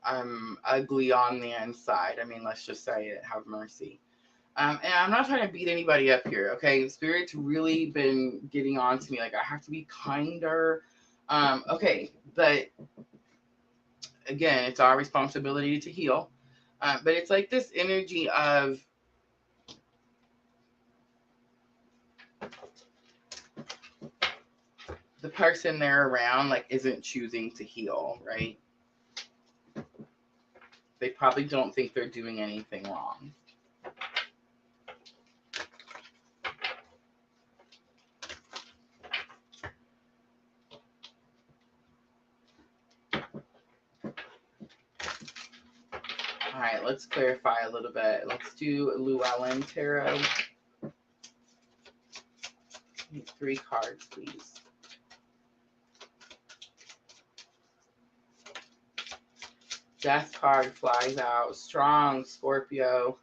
ugly on the inside. I mean, let's just say it. Have mercy. And I'm not trying to beat anybody up here, okay? Spirit's really been getting on to me. Like, I have to be kinder. Okay, but again, it's our responsibility to heal. But it's like this energy of the person they're around, like, isn't choosing to heal, right? They probably don't think they're doing anything wrong. All right, let's clarify a little bit. Let's do Llewellyn Tarot. 3 cards, please. Death card flies out. Strong Scorpio.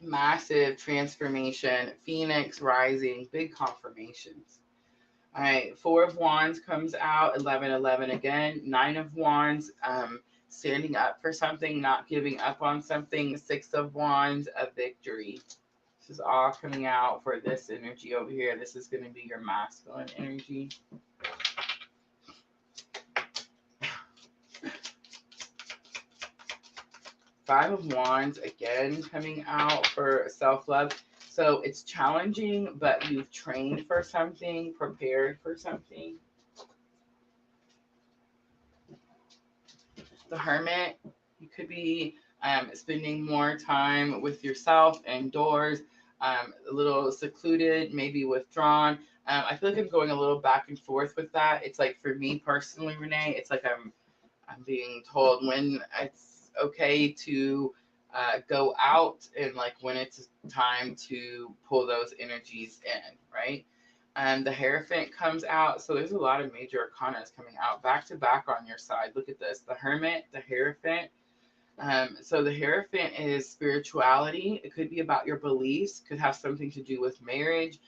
Massive transformation. Phoenix rising. Big confirmations. All right, 4 of Wands comes out. 11 again. 9 of Wands. Standing up for something, not giving up on something. 6 of Wands, a victory. This is all coming out for this energy over here. This is going to be your masculine energy. Five of Wands, again, coming out for self-love. So it's challenging, but you've trained for something, prepared for something. The Hermit, you could be spending more time with yourself indoors, a little secluded, maybe withdrawn. I feel like I'm going a little back and forth with that. It's like for me personally, Renee, it's like I'm being told when it's okay to go out, and like when it's time to pull those energies in, right? The Hierophant comes out. So there's a lot of major arcanas coming out back to back on your side. Look at this. The Hermit, the Hierophant. So the Hierophant is spirituality. It could be about your beliefs, could have something to do with marriage.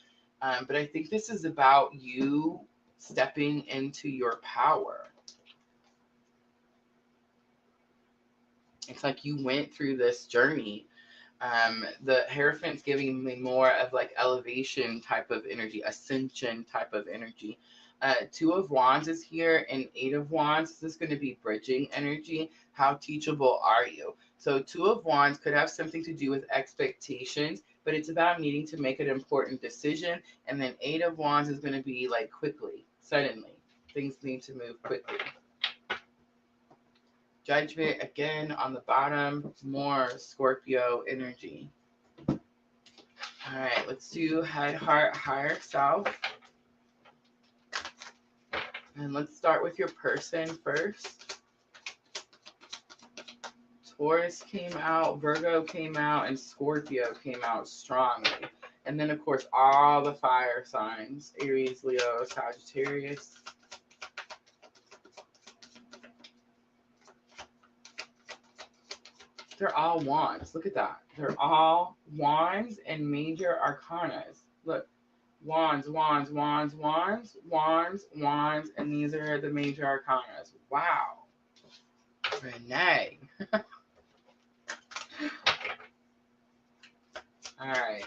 But I think this is about you stepping into your power. It's like you went through this journey. The Hierophant's giving me more of like elevation type of energy, ascension type of energy. Two of Wands is here, and Eight of Wands. This is going to be bridging energy. How teachable are you? So Two of Wands could have something to do with expectations, but it's about needing to make an important decision. And then Eight of Wands is going to be like quickly, suddenly. Things need to move quickly. Judgment again on the bottom, more Scorpio energy. All right, let's do head, heart, higher self. And let's start with your person first. Taurus came out, Virgo came out, and Scorpio came out strongly. And then, of course, all the fire signs, Aries, Leo, Sagittarius. They're all wands. Look at that. They're all wands and major arcanas. Look, wands, wands, wands, wands, wands, wands, and these are the major arcanas. Wow. Renee. All right.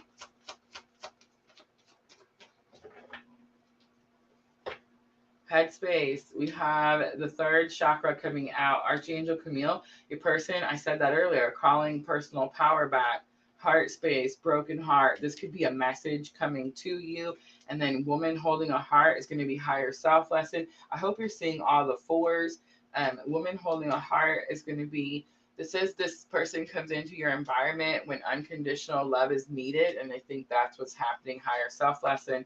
Headspace, we have the third chakra coming out. Archangel Camille, your person, I said that earlier, calling personal power back. Heart space, broken heart. This could be a message coming to you. And then woman holding a heart is going to be higher self lesson. I hope you're seeing all the fours. Woman holding a heart is going to be, this says this person comes into your environment when unconditional love is needed. And I think that's what's happening. Higher self lesson.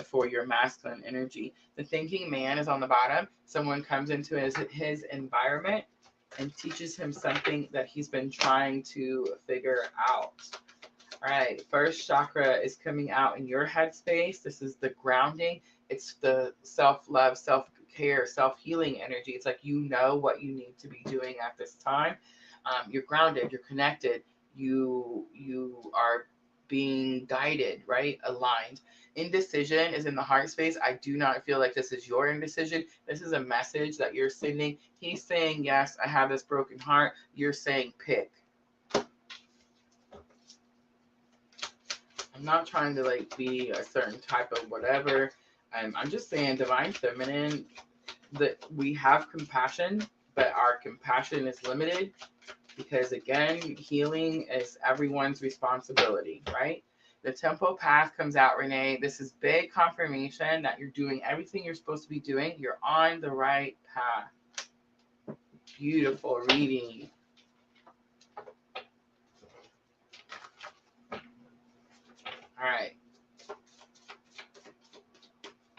For your masculine energy. The thinking man is on the bottom. Someone comes into his environment and teaches him something that he's been trying to figure out. All right, first chakra is coming out in your headspace. This is the grounding. It's the self-love, self-care, self-healing energy. It's like you know what you need to be doing at this time. You're grounded, you're connected, you are being guided, right? Aligned. Indecision is in the heart space. I do not feel like this is your indecision. This is a message that you're sending. He's saying, yes, I have this broken heart. You're saying, pick. I'm not trying to like be a certain type of whatever. I'm just saying divine feminine, that we have compassion, but our compassion is limited because again, healing is everyone's responsibility, right? The tempo path comes out, Renee. This is big confirmation that you're doing everything you're supposed to be doing. You're on the right path. Beautiful reading. All right.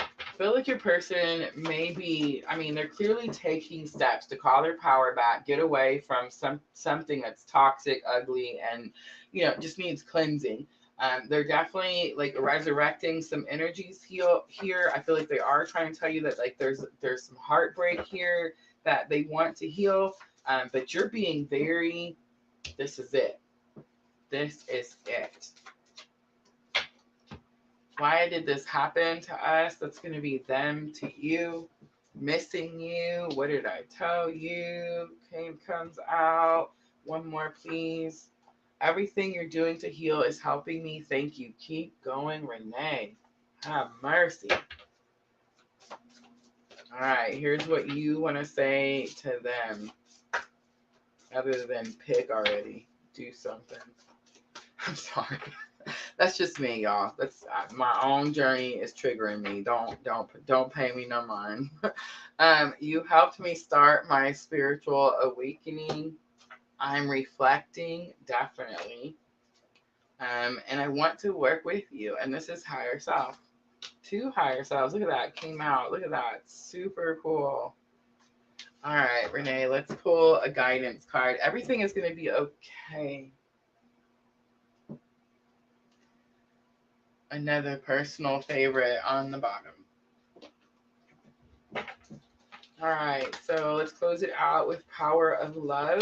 I feel like your person may be, I mean, they're clearly taking steps to call their power back, get away from something that's toxic, ugly, and, just needs cleansing. They're definitely like resurrecting some energies here. I feel like they are trying to tell you that like there's some heartbreak here that they want to heal. But you're being very, this is it. This is it. Why did this happen to us? That's going to be them to you. Missing you. What did I tell you? Comes out. One more, please. Everything you're doing to heal is helping me. Thank you. Keep going, Renee. Have mercy. All right, here's what you want to say to them. Other than pick already. Do something. I'm sorry. That's just me, y'all. That's my own journey is triggering me. Don't pay me no mind. You helped me start my spiritual awakening. I'm reflecting, definitely. And I want to work with you. And this is higher self. 2 higher selves. Look at that. Came out. Look at that. Super cool. All right, Renee, let's pull a guidance card. Everything is going to be okay. Another personal favorite on the bottom. All right, so let's close it out with Power of Love.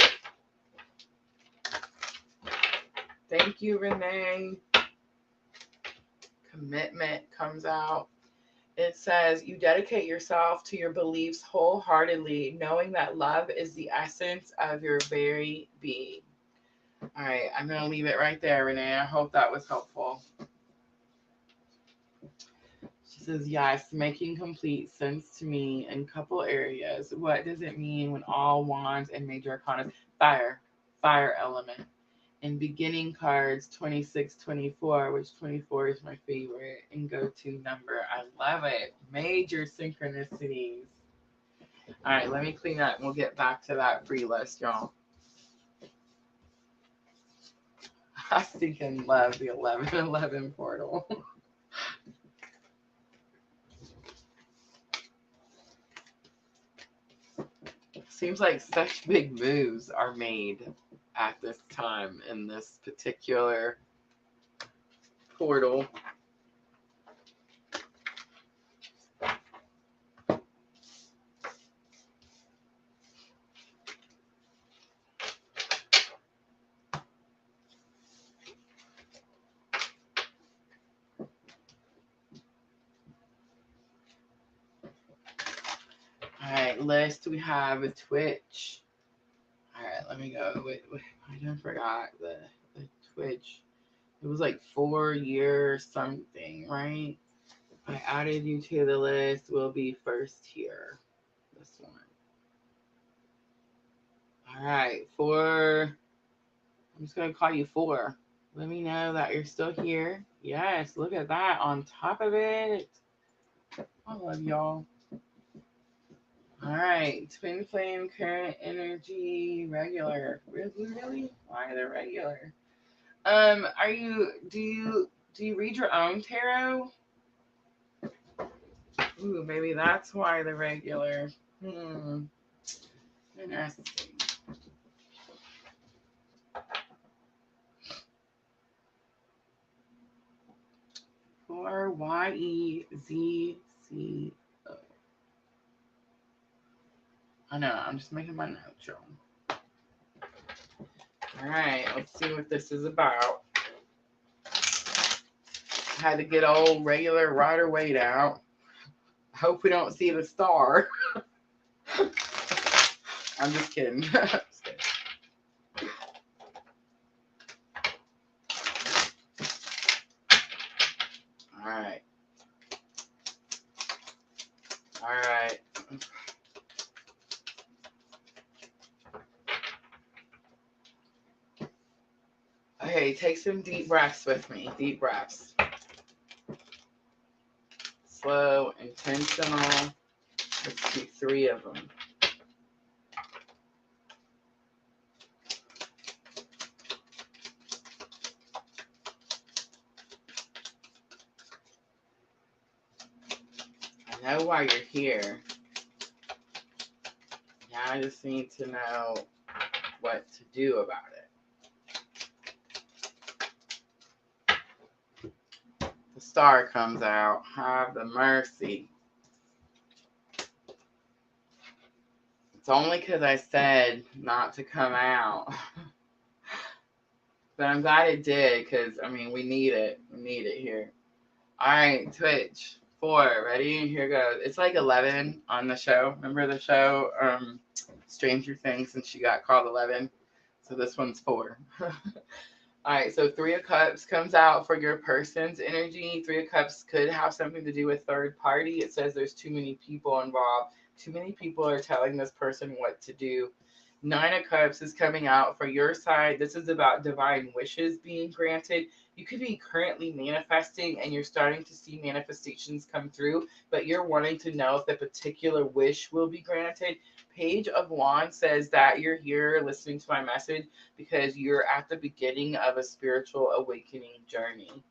Thank you, Renee. Commitment comes out. It says, you dedicate yourself to your beliefs wholeheartedly, knowing that love is the essence of your very being. All right, I'm going to leave it right there, Renee. I hope that was helpful. She says, yes, making complete sense to me in a couple areas. What does it mean when all wands and major arcana? Fire element. And beginning cards 26, 24, which 24 is my favorite and go-to number. I love it. Major synchronicities. All right, let me clean up and we'll get back to that free list, y'all. I freaking love the 1111 portal. Seems like such big moves are made at this time in this particular portal. All right, list we have a Twitch. All right, let me go. Wait, I don't forgot the Twitch. It was like 4 years something, right? I added you to the list. Will be first here. This one. All right, 4. I'm just gonna call you 4. Let me know that you're still here. Yes, look at that on top of it. I love y'all. All right, twin flame, current energy, regular. Really? Why the regular? Do you read your own tarot? Ooh, maybe that's why the regular. Interesting. For YEZCO. I know, I'm just making my notes, y'all. All right, let's see what this is about. I had to get old regular Rider Waite out. Hope we don't see the star. I'm just kidding. All right. All right. Okay, take some deep breaths with me. Deep breaths. Slow, intentional. Let's do 3 of them. I know why you're here. Now I just need to know what to do about it. The star comes out. Have the mercy. It's only because I said not to come out. But I'm glad it did because, I mean, we need it. We need it here. All right, Twitch. 4. Ready? Here goes. It's like 11 on the show. Remember the show Stranger Things, and she got called 11? So this one's 4. All right, so 3 of Cups comes out for your person's energy. 3 of Cups could have something to do with third party. It says there's too many people involved. Too many people are telling this person what to do. 9 of Cups is coming out for your side. This is about divine wishes being granted. You could be currently manifesting and you're starting to see manifestations come through, but you're wanting to know if the particular wish will be granted. Page of Wands says that you're here listening to my message because you're at the beginning of a spiritual awakening journey.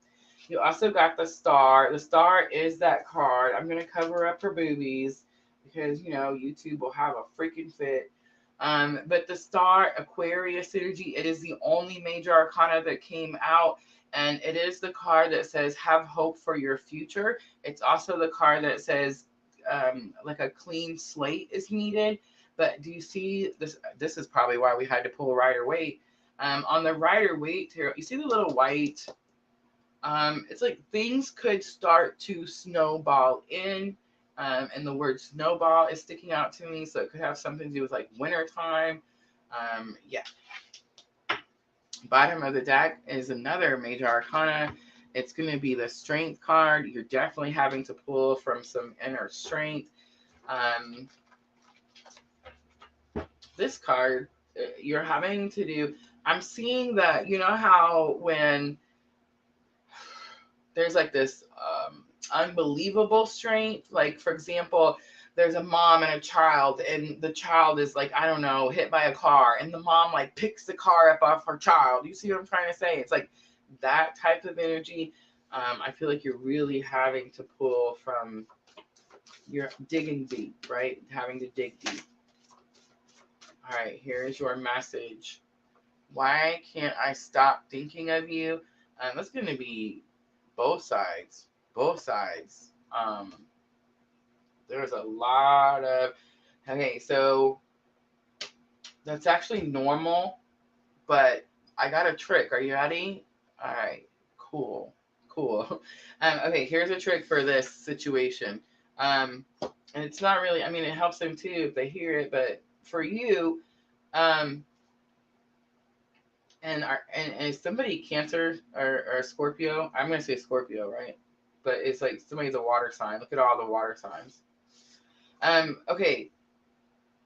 You also got the star. The star is that card. I'm going to cover up her boobies. because, you know, YouTube will have a freaking fit. But the star Aquarius energy, it is the only major arcana that came out. And it is the card that says have hope for your future. It's also the card that says like a clean slate is needed. But do you see this? This is probably why we had to pull Rider Waite. On the Rider Waite tarot, you see the little white. It's like things could start to snowball in. And the word snowball is sticking out to me, so it could have something to do with like wintertime. Yeah. Bottom of the deck is another major arcana. It's going to be the strength card. You're definitely having to pull from some inner strength. This card, you're having to do, I'm seeing that, you know how when there's like this unbelievable strength, like for example, there's a mom and a child, and the child is like, I don't know, hit by a car, and the mom like picks the car up off her child. You see what I'm trying to say? It's like that type of energy. I feel like you're really having to pull from, you're digging deep, right? Having to dig deep. All right, here is your message. Why can't I stop thinking of you? That's going to be both sides. Both sides. There's a lot of, okay, so that's actually normal, but I got a trick. Are you ready? All right, cool. Okay, here's a trick for this situation. And it's not really, I mean, it helps them too if they hear it, but for you, and is somebody Cancer or Scorpio? I'm going to say Scorpio, right? But it's like somebody's a water sign. Look at all the water signs. Okay,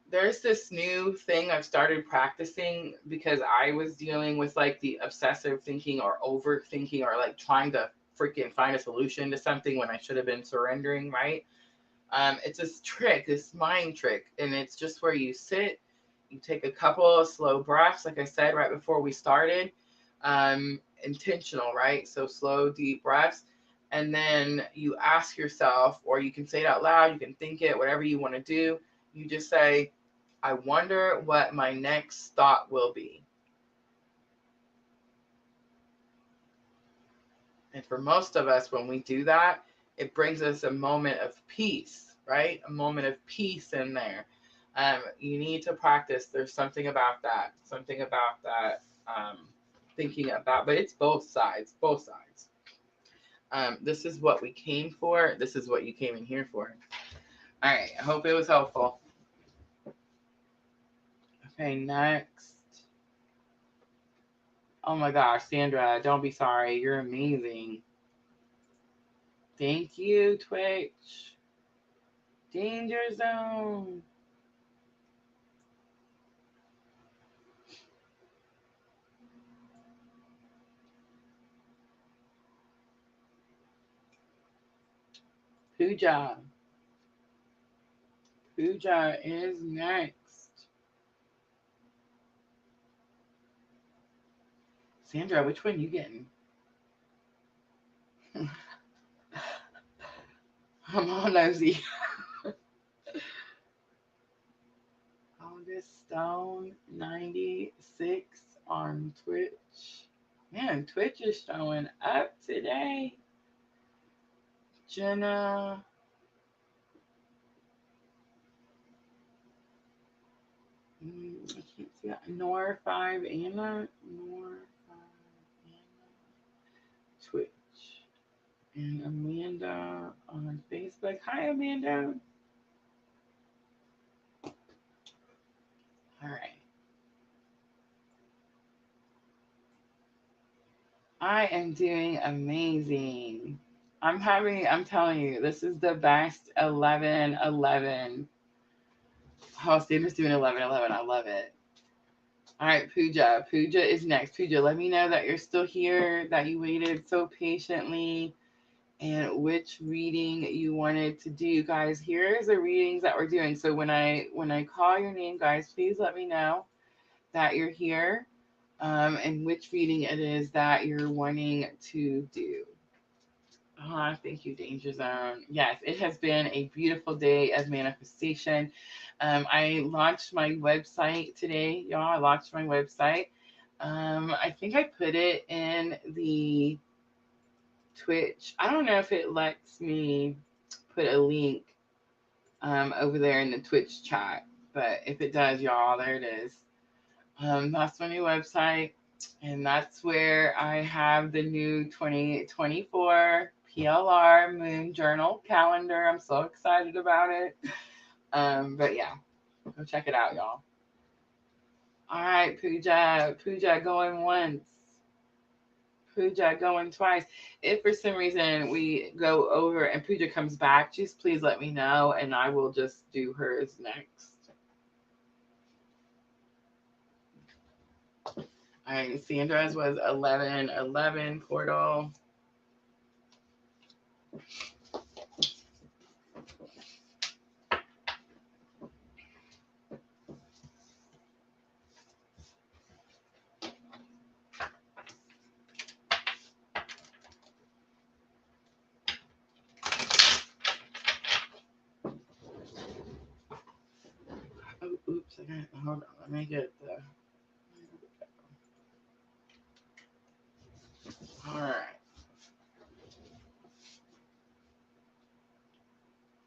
there's this new thing I've started practicing because I was dealing with like the obsessive thinking or overthinking or like trying to freaking find a solution to something when I should have been surrendering, right? It's this trick, this mind trick, and it's just where you sit, you take a couple of slow breaths, like I said right before we started, intentional, right? So slow, deep breaths. And then you ask yourself, or you can say it out loud, you can think it, whatever you want to do. You just say, I wonder what my next thought will be. And for most of us, when we do that, it brings us a moment of peace, right? A moment of peace in there. You need to practice. There's something about that, thinking about, but it's both sides. This is what we came for. This is what you came in here for. All right. I hope it was helpful. Okay, next. Oh my gosh, Sandra, don't be sorry. You're amazing. Thank you, Twitch. Danger Zone. Pooja. Pooja is next. Sandra, which one you getting? I'm all nosy. August Stone 96 on Twitch. Man, Twitch is showing up today. Jenna. I can't see that. Nor 5 Anna. Nor 5 Anna. Twitch. And Amanda on Facebook. Hi, Amanda. All right. I am doing amazing. I'm telling you, this is the best 11-11. Oh, Sandra's doing 11-11. I love it. All right, Pooja. Pooja is next. Pooja, let me know that you're still here, that you waited so patiently, and which reading you wanted to do. Guys, here's the readings that we're doing. So when I call your name, guys, please let me know that you're here, and which reading it is that you're wanting to do. Oh, thank you, Danger Zone. Yes, it has been a beautiful day of manifestation. I launched my website today, y'all. I launched my website. I think I put it in the Twitch. I don't know if it lets me put a link over there in the Twitch chat, but if it does, y'all, there it is. That's my new website, and that's where I have the new 2024 PLR Moon Journal calendar. I'm so excited about it. But yeah, go check it out, y'all. All right, Pooja going once. Pooja going twice. If for some reason we go over and Pooja comes back, just please let me know and I will just do hers next. All right, Sandra's was 11:11 portal. Oh, oops, hold on, let me get the. All right.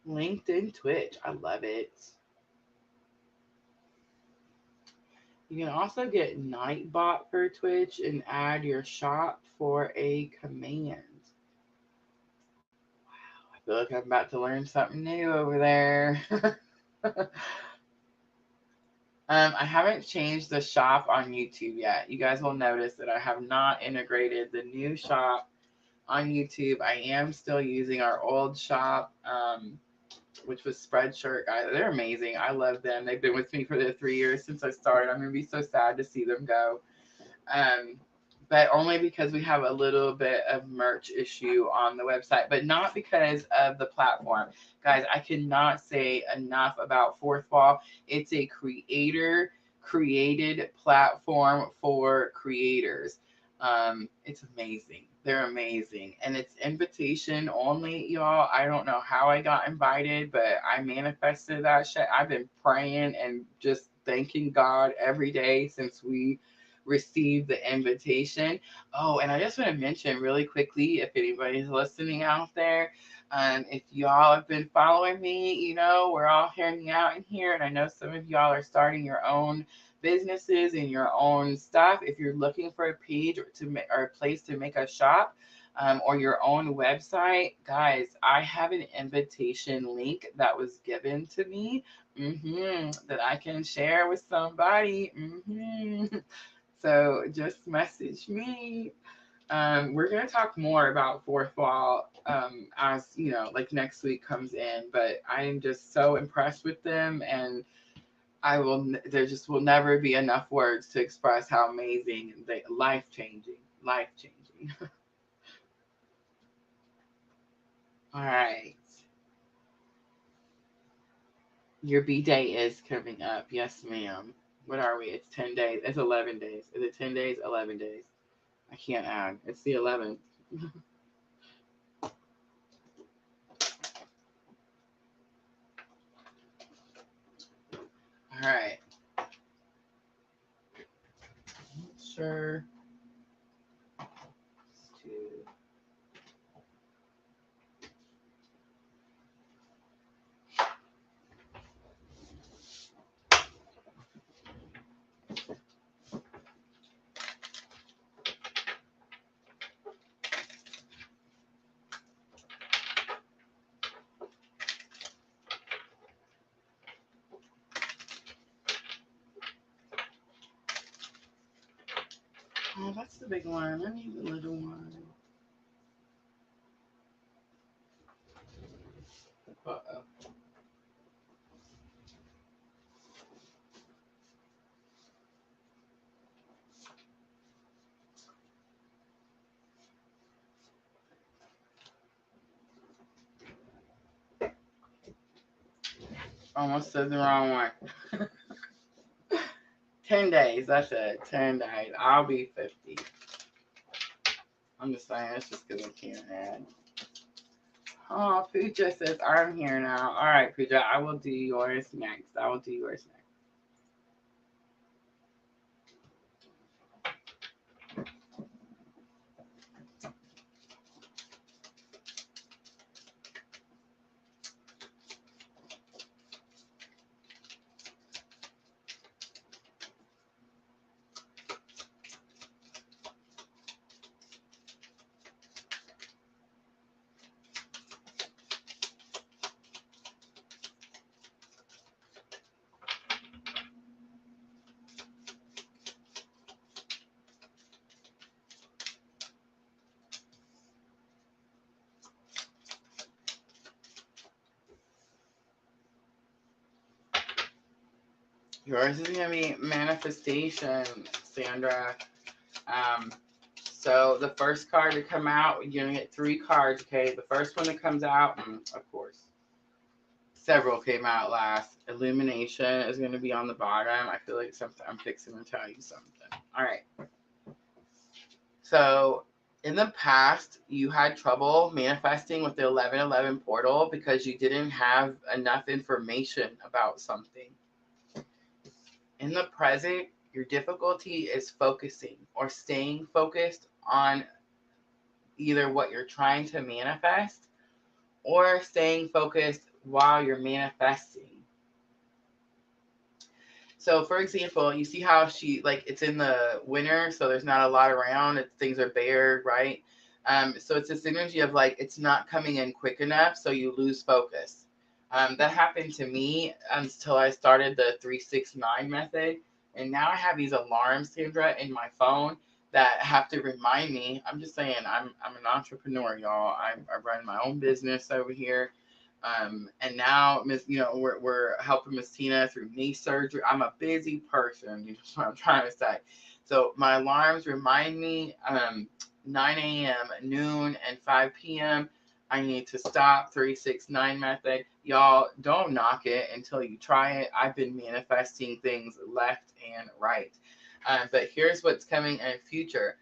LinkedIn, Twitch, I love it. You can also get Nightbot for Twitch and add your shop for a command. Wow, I feel like I'm about to learn something new over there. I haven't changed the shop on YouTube yet. You guys will notice that I have not integrated the new shop on YouTube. I am still using our old shop, which was Spreadshirt. Guys, they're amazing. I love them. They've been with me for the 3 years since I started. I'm going to be so sad to see them go. But only because we have a little bit of merch issue on the website, but not because of the platform. Guys, I cannot say enough about Fourth Wall. It's a creator created platform for creators. It's amazing. They're amazing. And it's invitation only, y'all. I don't know how I got invited, but I manifested that shit. I've been praying and just thanking God every day since we received the invitation. Oh, and I just want to mention really quickly, if anybody's listening out there, if y'all have been following me, you know, we're all hanging out in here, and I know some of y'all are starting your own businesses and your own stuff. If you're looking for a page or a place to make a shop, or your own website, guys, I have an invitation link that was given to me, that I can share with somebody. So just message me. We're going to talk more about Fourth Wall as, you know, like next week comes in, but I am just so impressed with them, and there just will never be enough words to express how amazing they, life-changing. All right. Your B-day is coming up. Yes, ma'am. What are we? It's 10 days. It's 11 days. Is it 10 days? 11 days. I can't add. It's the 11th. All right. Sure. Oh, that's the big one. I need the little one. Uh-oh. Almost said the wrong one. 10 days. That's it. 10 days. I'll be 50. I'm just saying, it's just because I can't add. Oh, Pooja says, I'm here now. All right, Pooja, I will do yours next. I will do yours next. Yours is going to be manifestation, Sandra. So the first card to come out, you're going to get 3 cards, okay? The first one that comes out, of course, several came out last. Illumination is going to be on the bottom. I feel like something, I'm fixing to tell you something. All right. So in the past, you had trouble manifesting with the 1111 portal because you didn't have enough information about something. In the present, your difficulty is focusing or staying focused on either what you're trying to manifest or staying focused while you're manifesting. So, for example, you see how it's in the winter, so there's not a lot around. Things are bare, right? So it's this energy of it's not coming in quick enough, so you lose focus. That happened to me until I started the 369 method. And now I have these alarms, Sandra, in my phone that have to remind me. I'm just saying, I'm an entrepreneur, y'all. I run my own business over here. And now, we're helping Miss Tina through knee surgery. I'm a busy person, you know what I'm trying to say. So my alarms remind me 9 a.m., noon, and 5 p.m. I need to stop 369 method. Y'all, don't knock it until you try it. I've been manifesting things left and right. But here's what's coming in future.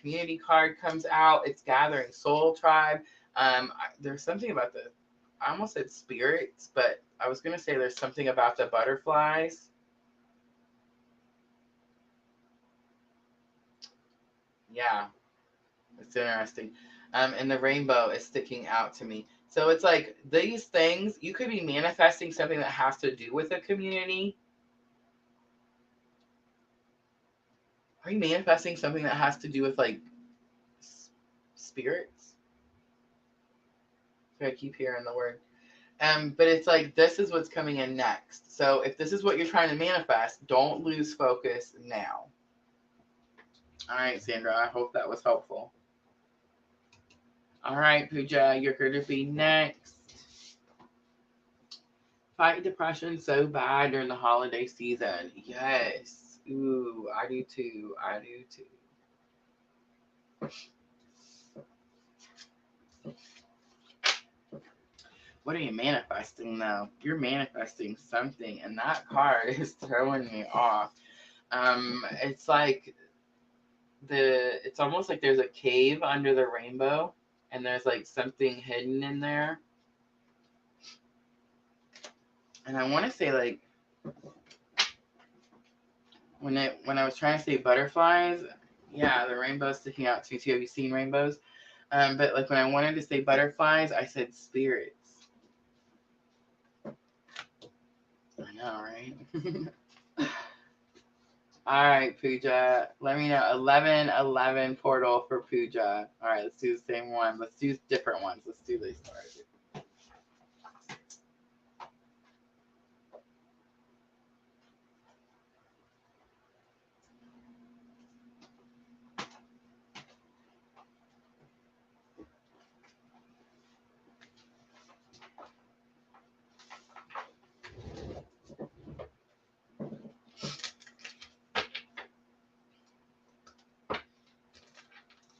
Community card comes out. It's gathering soul tribe. There's something about I almost said spirits, but I was going to say there's something about the butterflies. Yeah, it's interesting. And the rainbow is sticking out to me. So it's like these things, you could be manifesting something that has to do with a community. Are you manifesting something that has to do with spirits? So I keep hearing the word. But it's this is what's coming in next. So if this is what you're trying to manifest, don't lose focus now. All right, Sandra, I hope that was helpful. All right, Pooja, you're going to be next. Fight depression so bad during the holiday season. Yes. Ooh, I do too. I do too. What are you manifesting, though? You're manifesting something, and that card is throwing me off. It's it's almost like there's a cave under the rainbow, and there's something hidden in there. And I want to say when I was trying to say butterflies, yeah, the rainbow's sticking out too. Have you seen rainbows? But when I wanted to say butterflies, I said spirits. I know, right? All right, Pooja. Let me know. 1111 portal for Pooja. All right, let's do the same one. Let's do different ones. Let's do these cards.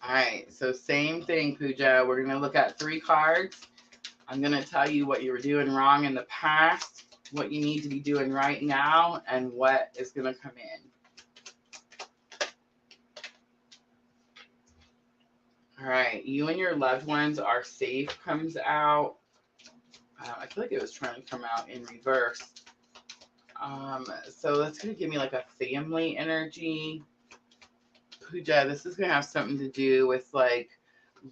All right, so same thing, Pooja. We're going to look at 3 cards. I'm going to tell you what you were doing wrong in the past, what you need to be doing right now, and what is going to come in. All right, you and your loved ones are safe comes out. I feel like it was trying to come out in reverse. So that's going to give me like a family energy. Puja, this is going to have something to do with like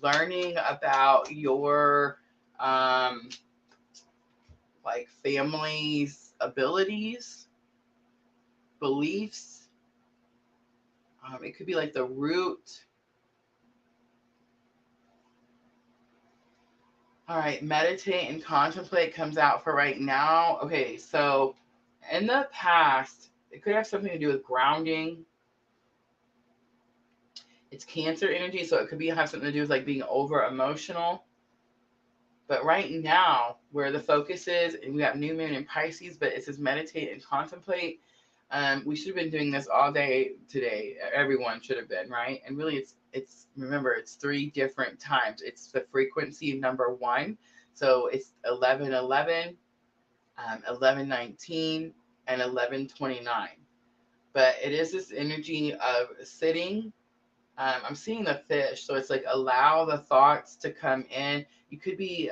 learning about your like family's abilities, beliefs. It could be like the root. All right, meditate and contemplate comes out for right now. Okay, so in the past, it could have something to do with grounding. It's Cancer energy, so it could have something to do with like being over emotional. But right now, where the focus is, and we have new moon in Pisces, but it says meditate and contemplate. We should have been doing this all day today. Everyone should have been, right? And really, it's remember, it's 3 different times. It's the frequency number 1, so it's 11:11, 11:19, and 11:29. But it is this energy of sitting. I'm seeing the fish, so it's like allow the thoughts to come in. You could be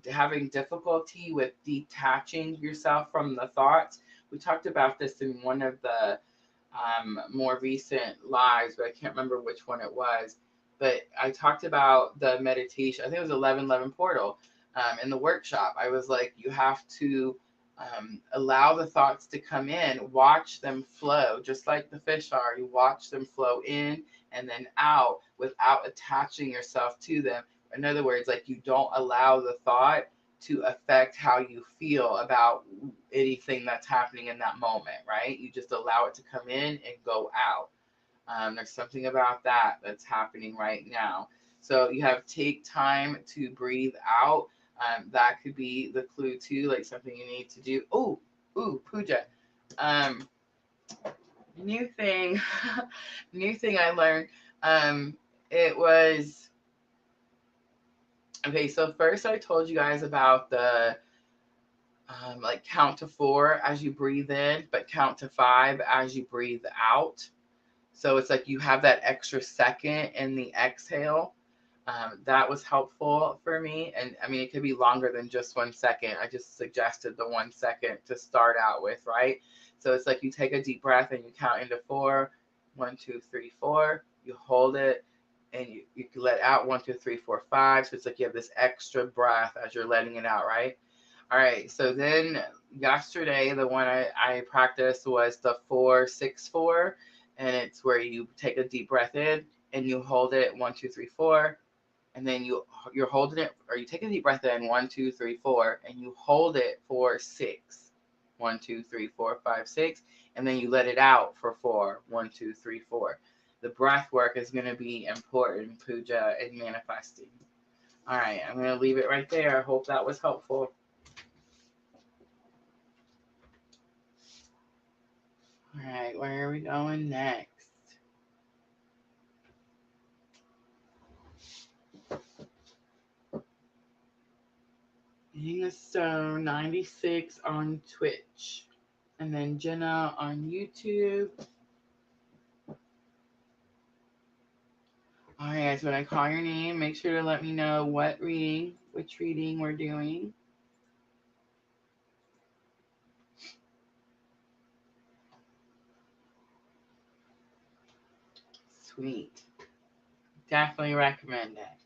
having difficulty with detaching yourself from the thoughts. We talked about this in one of the more recent lives, but I can't remember which one it was. But I talked about the meditation. I think it was 11:11 portal in the workshop. I was like, you have to allow the thoughts to come in, watch them flow, just like the fish are. You watch them flow in and then out without attaching yourself to them. In other words, like you don't allow the thought to affect how you feel about anything that's happening in that moment, right? You just allow it to come in and go out. There's something about that that's happening right now. So you have take time to breathe out. That could be the clue too, like something you need to do. Ooh, puja. New thing, new thing I learned. It was okay. So first, I told you guys about the like count to 4 as you breathe in, but count to 5 as you breathe out. So it's like you have that extra second in the exhale. That was helpful for me. And I mean, it could be longer than just 1 second. I just suggested the 1 second to start out with, right? So it's like you take a deep breath and you count into 4. 1, 2, 3, 4. You hold it and you let out 1, 2, 3, 4, 5. So it's like you have this extra breath as you're letting it out, right? All right. So then yesterday, the one I practiced was the 4-6-4. And it's where you take a deep breath in and you hold it 1, 2, 3, 4. And then you're holding it, or you take a deep breath in 1, 2, 3, 4, and you hold it for 6. 1, 2, 3, 4, 5, 6, and then you let it out for 4. 1, 2, 3, 4. The breath work is going to be important, puja, and manifesting. All right, I'm going to leave it right there. I hope that was helpful. All right, where are we going next? Eating a Stone 96 on Twitch. And then Jenna on YouTube. All right, guys, when I call your name, make sure to let me know which reading we're doing. Sweet. Definitely recommend it.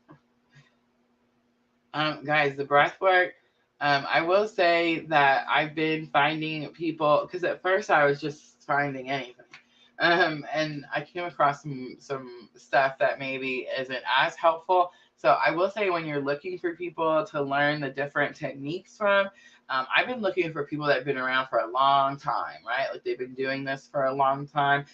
Guys, the breath work, I will say that I've been finding people, because at first I was just finding anything. And I came across some stuff that maybe isn't as helpful. So I will say, when you're looking for people to learn the different techniques from, I've been looking for people that have been around for a long time, right? Like they've been doing this for a long time.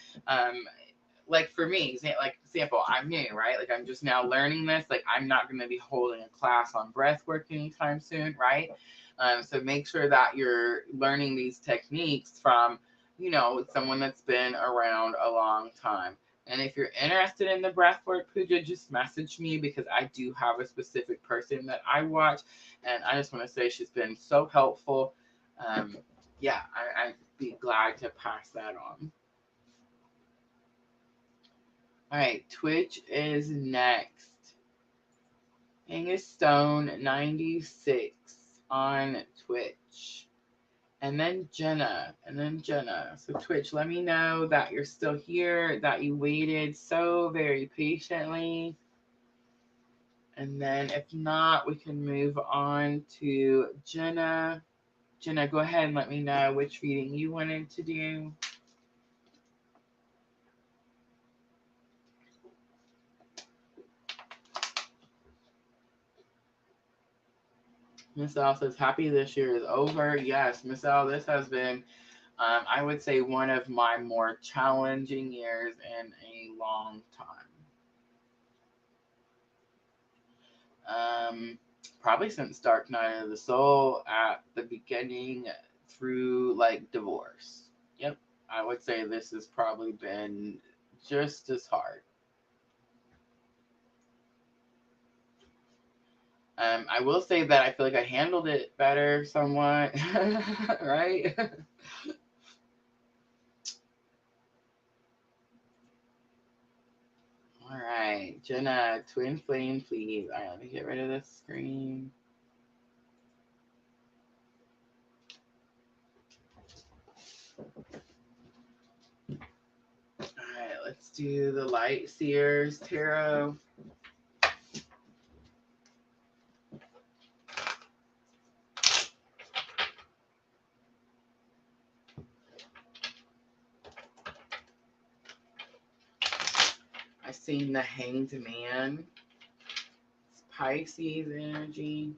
Like for me, like example, I'm new, right? Like I'm just now learning this. Like I'm not going to be holding a class on breath work anytime soon, right? So make sure that you're learning these techniques from, someone that's been around a long time. And if you're interested in the breath work, puja, just message me, because I do have a specific person that I watch, and I just want to say she's been so helpful. Yeah, I'd be glad to pass that on. All right, Twitch is next. Stone 96 on Twitch. And then Jenna. So Twitch, let me know that you're still here, that you waited so very patiently. And then if not, we can move on to Jenna. Jenna, go ahead and let me know which reading you wanted to do. Miss L says, happy this year is over. Yes, Miss L, this has been, I would say, one of my more challenging years in a long time. Probably since Dark Night of the Soul at the beginning through like divorce. Yep, I would say this has probably been just as hard. I will say that I feel like I handled it better somewhat, right? All right, Jenna, twin flame, please. All right, let me get rid of this screen. All right, let's do the Light Seers Tarot. I seen the Hanged Man. It's Pisces energy.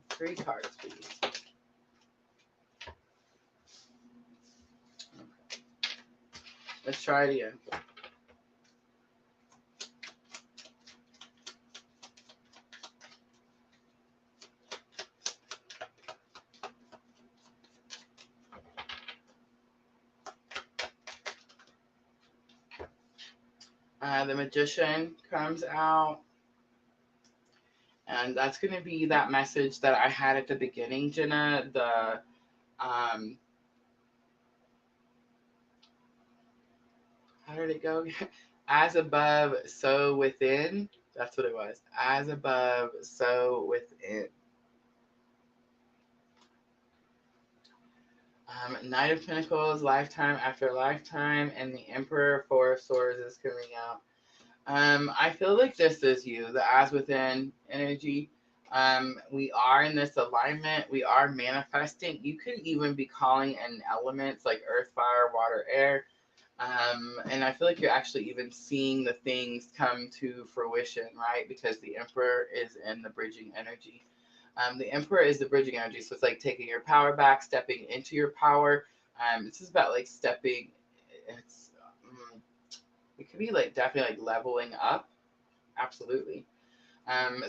Three cards, please. Okay. Let's try it again. The Magician comes out. And that's going to be that message that I had at the beginning, Jenna. The, how did it go? As above, so within. That's what it was. As above, so within. Knight of Pentacles, lifetime after lifetime, and the Emperor, Four of Swords is coming out. I feel like this is you, the as within energy. We are in this alignment. We are manifesting. You could even be calling in elements like earth, fire, water, air. And I feel like you're actually even seeing the things come to fruition, right? Because the Emperor is in the bridging energy. The Emperor is the bridging energy. So it's like taking your power back, stepping into your power. This is about like stepping. It's it could be like definitely like leveling up. Absolutely.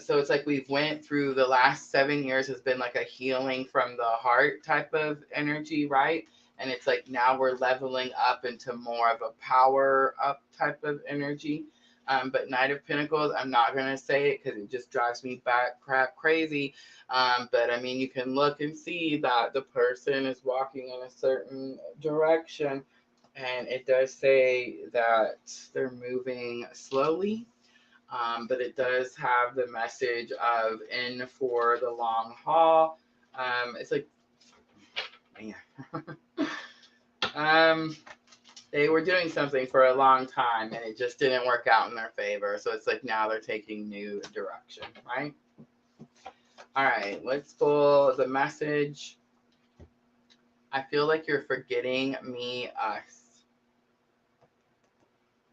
So it's like we've went through the last 7 years has been like a healing from the heart type of energy, right? And it's like now we're leveling up into more of a power up type of energy. But Knight of Pentacles, I'm not going to say it because it just drives me crap crazy. But I mean, you can look and see that the person is walking in a certain direction. And it does say that they're moving slowly. But it does have the message of in for the long haul. It's like, man. They were doing something for a long time and it just didn't work out in their favor. So it's like now they're taking new direction, right? All right, let's pull the message. I feel like you're forgetting me, us.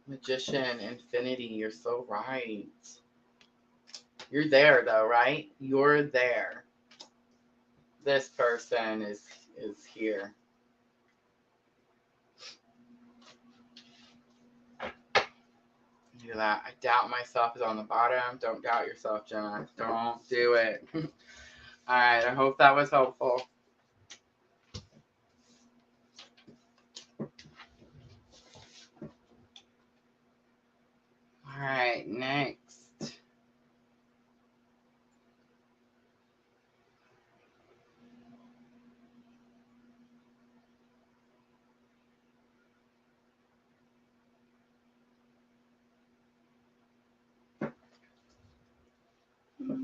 Magician, infinity, you're so right. You're there though, right? You're there. This person is here. Do that. I doubt myself is on the bottom. Don't doubt yourself, Jenna. Don't do it. All right. I hope that was helpful. All right. Next.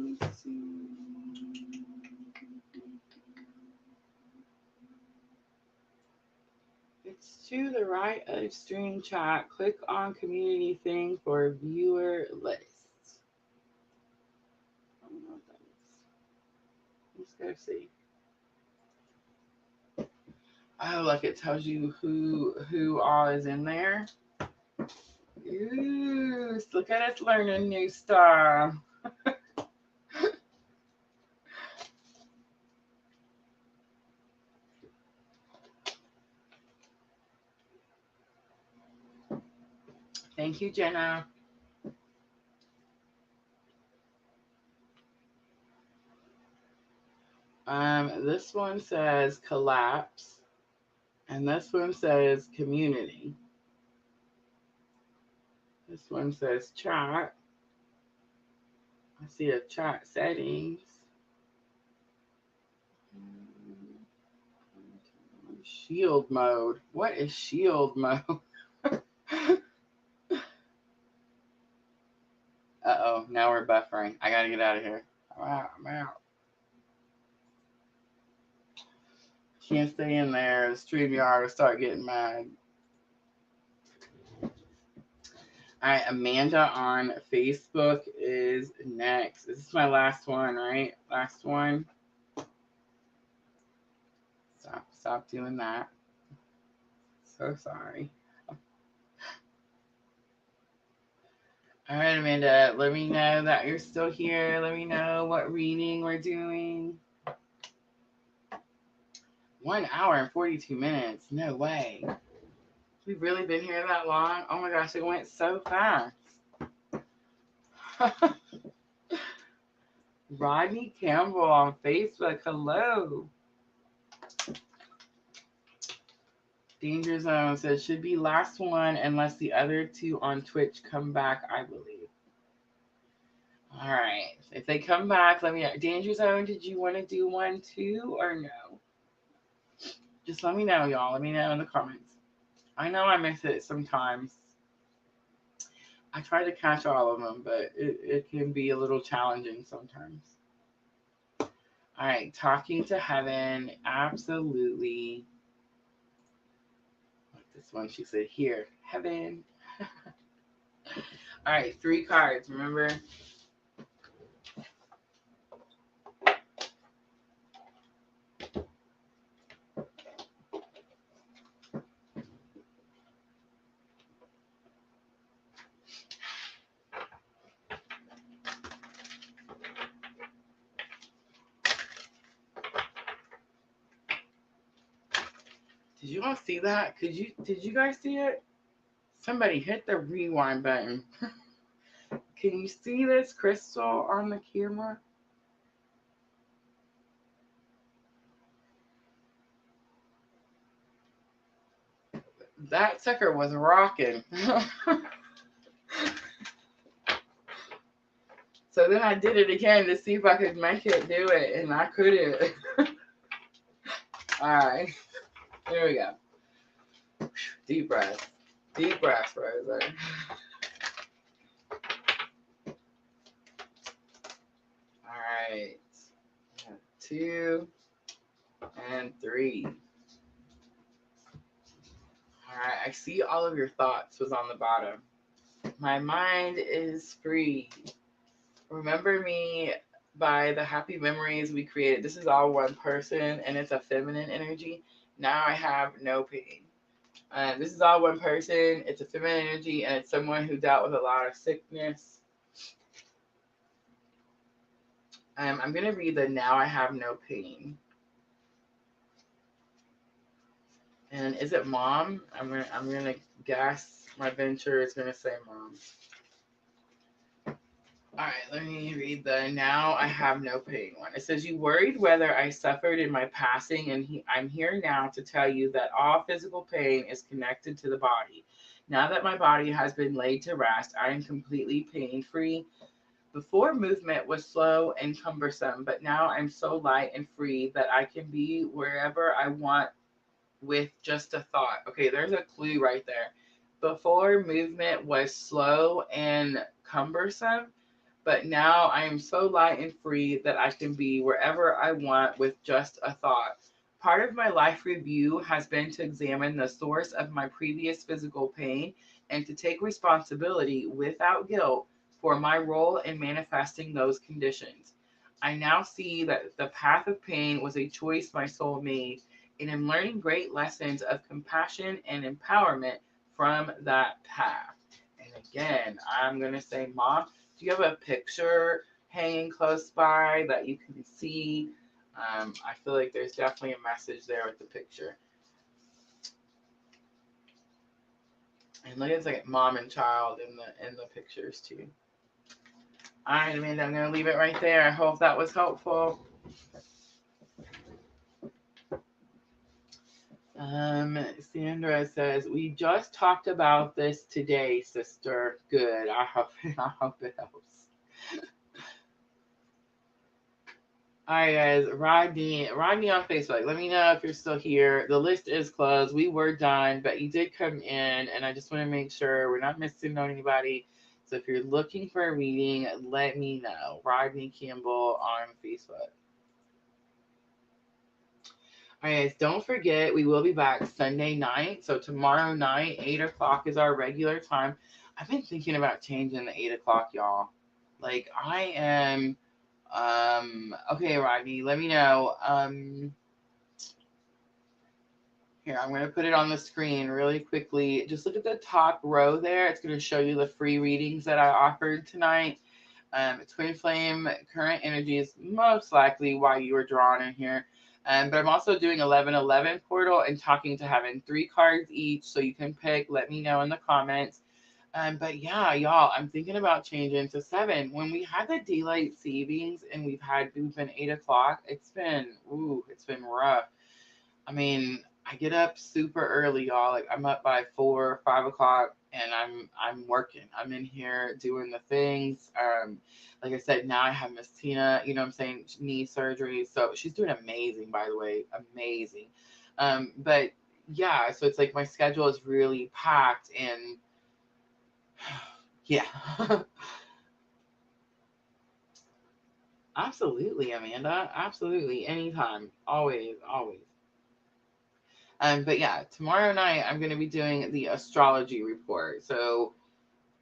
me see. It's to the right of stream chat. Click on community thing for viewer list. I don't know what that is. Let's go see. Oh, look, it tells you who all is in there. Ooh, look at us learning new stuff. Thank you, Jenna. This one says collapse, and this one says community. This one says chat. I see a chat settings. Shield mode. What is shield mode? Uh-oh, now we're buffering. I gotta get out of here. I'm out. Can't stay in there. The StreamYard will start getting mad. All right, Amanda on Facebook is next. This is my last one, right? Last one. Stop doing that. So sorry. All right, Amanda, let me know that you're still here. Let me know what reading we're doing. 1 hour and 42 minutes. No way. We've really been here that long? Oh my gosh, it went so fast. Rodney Campbell on Facebook. Hello. Danger Zone says should be last one unless the other two on Twitch come back, I believe. All right. If they come back, let me know. Danger Zone, did you want to do one too or no? Just let me know, y'all. Let me know in the comments. I know I miss it sometimes. I try to catch all of them, but it can be a little challenging sometimes. All right. Talking to Heaven. Absolutely. Like this one, she said, here, Heaven. All right. 3 cards, remember? Did you all see that? Did you guys see it? Somebody hit the rewind button. Can you see this crystal on the camera? That sucker was rocking. So then I did it again to see if I could make it do it, and I couldn't. All right. There we go. Deep breath. Deep breath, Rosa. All right. 2 and 3. All right. I see all of your thoughts was on the bottom. My mind is free. Remember me by the happy memories we created. This is all one person, and it's a feminine energy. Now I have no pain. This is all one person. It's a feminine energy, and it's someone who dealt with a lot of sickness. I'm going to read the now I have no pain. And is it mom? I'm gonna guess my venture is going to say mom. All right, let me read the now I have no pain one. It says, you worried whether I suffered in my passing, and I'm here now to tell you that all physical pain is connected to the body. Now that my body has been laid to rest, I am completely pain-free. Before, movement was slow and cumbersome, but now I'm so light and free that I can be wherever I want with just a thought. Okay, there's a clue right there. Before, movement was slow and cumbersome, but now I am so light and free that I can be wherever I want with just a thought. Part of my life review has been to examine the source of my previous physical pain and to take responsibility without guilt for my role in manifesting those conditions. I now see that the path of pain was a choice my soul made, and am learning great lessons of compassion and empowerment from that path. And again, I'm going to say, Mom, do you have a picture hanging close by that you can see? I feel like there's definitely a message there with the picture. And look, it's like mom and child in the pictures too. All right, Amanda, I'm gonna leave it right there. I hope that was helpful. Sandra says, we just talked about this today, sister. Good. I hope it helps. All right, guys. Rodney on Facebook. Let me know if you're still here. The list is closed. We were done, but you did come in, and I just want to make sure we're not missing on anybody. So if you're looking for a reading, let me know. Rodney Campbell on Facebook. All right, guys, don't forget, we will be back Sunday night. So tomorrow night, 8 o'clock is our regular time. I've been thinking about changing the 8 o'clock, y'all. Like, I am, okay, Rodney, let me know. Here, I'm going to put it on the screen really quickly. Just look at the top row there. It's going to show you the free readings that I offered tonight. Twin flame current energy is most likely why you were drawn in here. But I'm also doing 1111 portal and talking to having 3 cards each, so you can pick. Let me know in the comments. But yeah, y'all, I'm thinking about changing to 7. When we had the daylight savings and we've been 8 o'clock, it's been rough. I mean, I get up super early, y'all. Like, I'm up by 4 or 5 o'clock, and I'm working. I'm in here doing the things. Like I said, now I have Miss Tina, you know what I'm saying, knee surgery. So she's doing amazing, by the way, amazing. But yeah, so it's like my schedule is really packed, and yeah. Absolutely, Amanda. Absolutely. Anytime. Always, always. But yeah, tomorrow night I'm going to be doing the astrology report. So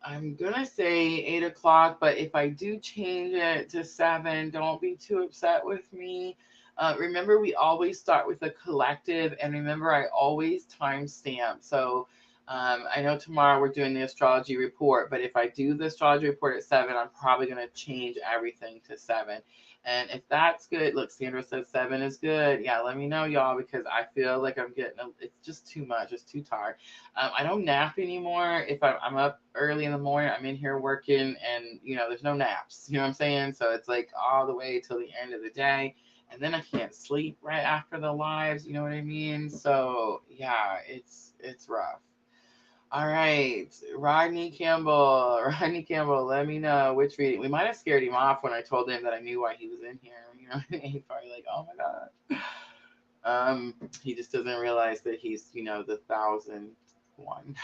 I'm going to say 8 o'clock, but if I do change it to 7, don't be too upset with me. Remember, we always start with a collective, and remember, I always timestamp. So I know tomorrow we're doing the astrology report, but if I do the astrology report at 7, I'm probably going to change everything to 7. And if that's good, look, Sandra says 7 is good. Yeah, let me know, y'all, because I feel like it's just too much. It's too tired. I don't nap anymore. If I'm up early in the morning, I'm in here working, and, there's no naps. You know what I'm saying? So it's like all the way till the end of the day. And then I can't sleep right after the lives. You know what I mean? So yeah, it's rough. All right, Rodney Campbell, let me know which reading. We might have scared him off when I told him that I knew why he was in here. He's probably like, oh my God. He just doesn't realize that he's, the 1,001.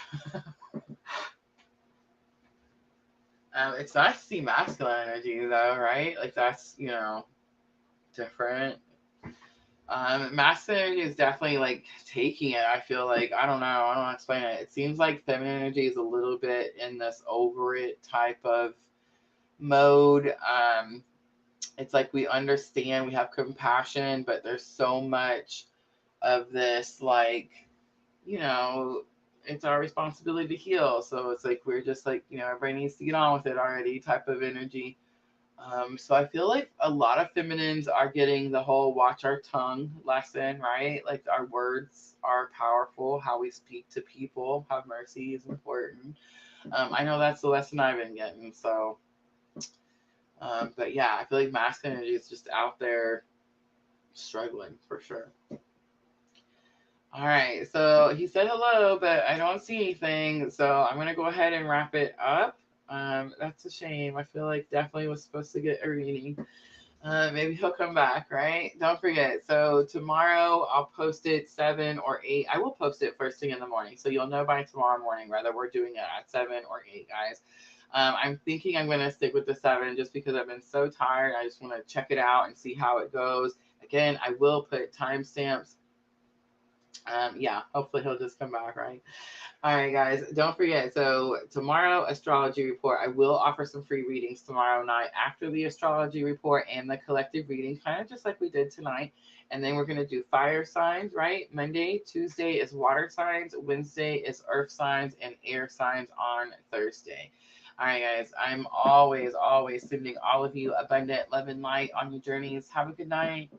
It's nice to see masculine energy though, right? Like that's, different. Masculine energy is definitely like taking it. I feel like, I don't know how to explain it. It seems like feminine energy is a little bit in this over it type of mode. It's like we understand, we have compassion, but there's so much of this, like, it's our responsibility to heal. So it's like we're just like, everybody needs to get on with it already type of energy. So I feel like a lot of feminines are getting the whole watch our tongue lesson, right? Like our words are powerful. How we speak to people, have mercy is important. I know that's the lesson I've been getting. So, but yeah, I feel like masculine energy is just out there struggling for sure. All right, so he said hello, but I don't see anything. So I'm going to go ahead and wrap it up. That's a shame. I feel like definitely was supposed to get a reading. Maybe he'll come back, right? Don't forget. So tomorrow I'll post it 7 or 8. I will post it first thing in the morning. So you'll know by tomorrow morning whether we're doing it at 7 or 8, guys. I'm thinking I'm going to stick with the 7 just because I've been so tired. I just want to check it out and see how it goes. Again, I will put timestamps. Yeah, hopefully he'll just come back, right? All right, guys, don't forget. So tomorrow, astrology report. I will offer some free readings tomorrow night after the astrology report and the collective reading, kind of just like we did tonight. And then we're going to do fire signs, right? Monday, Tuesday is water signs, Wednesday is earth signs, and air signs on Thursday. All right, guys, I'm always sending all of you abundant love and light on your journeys. Have a good night.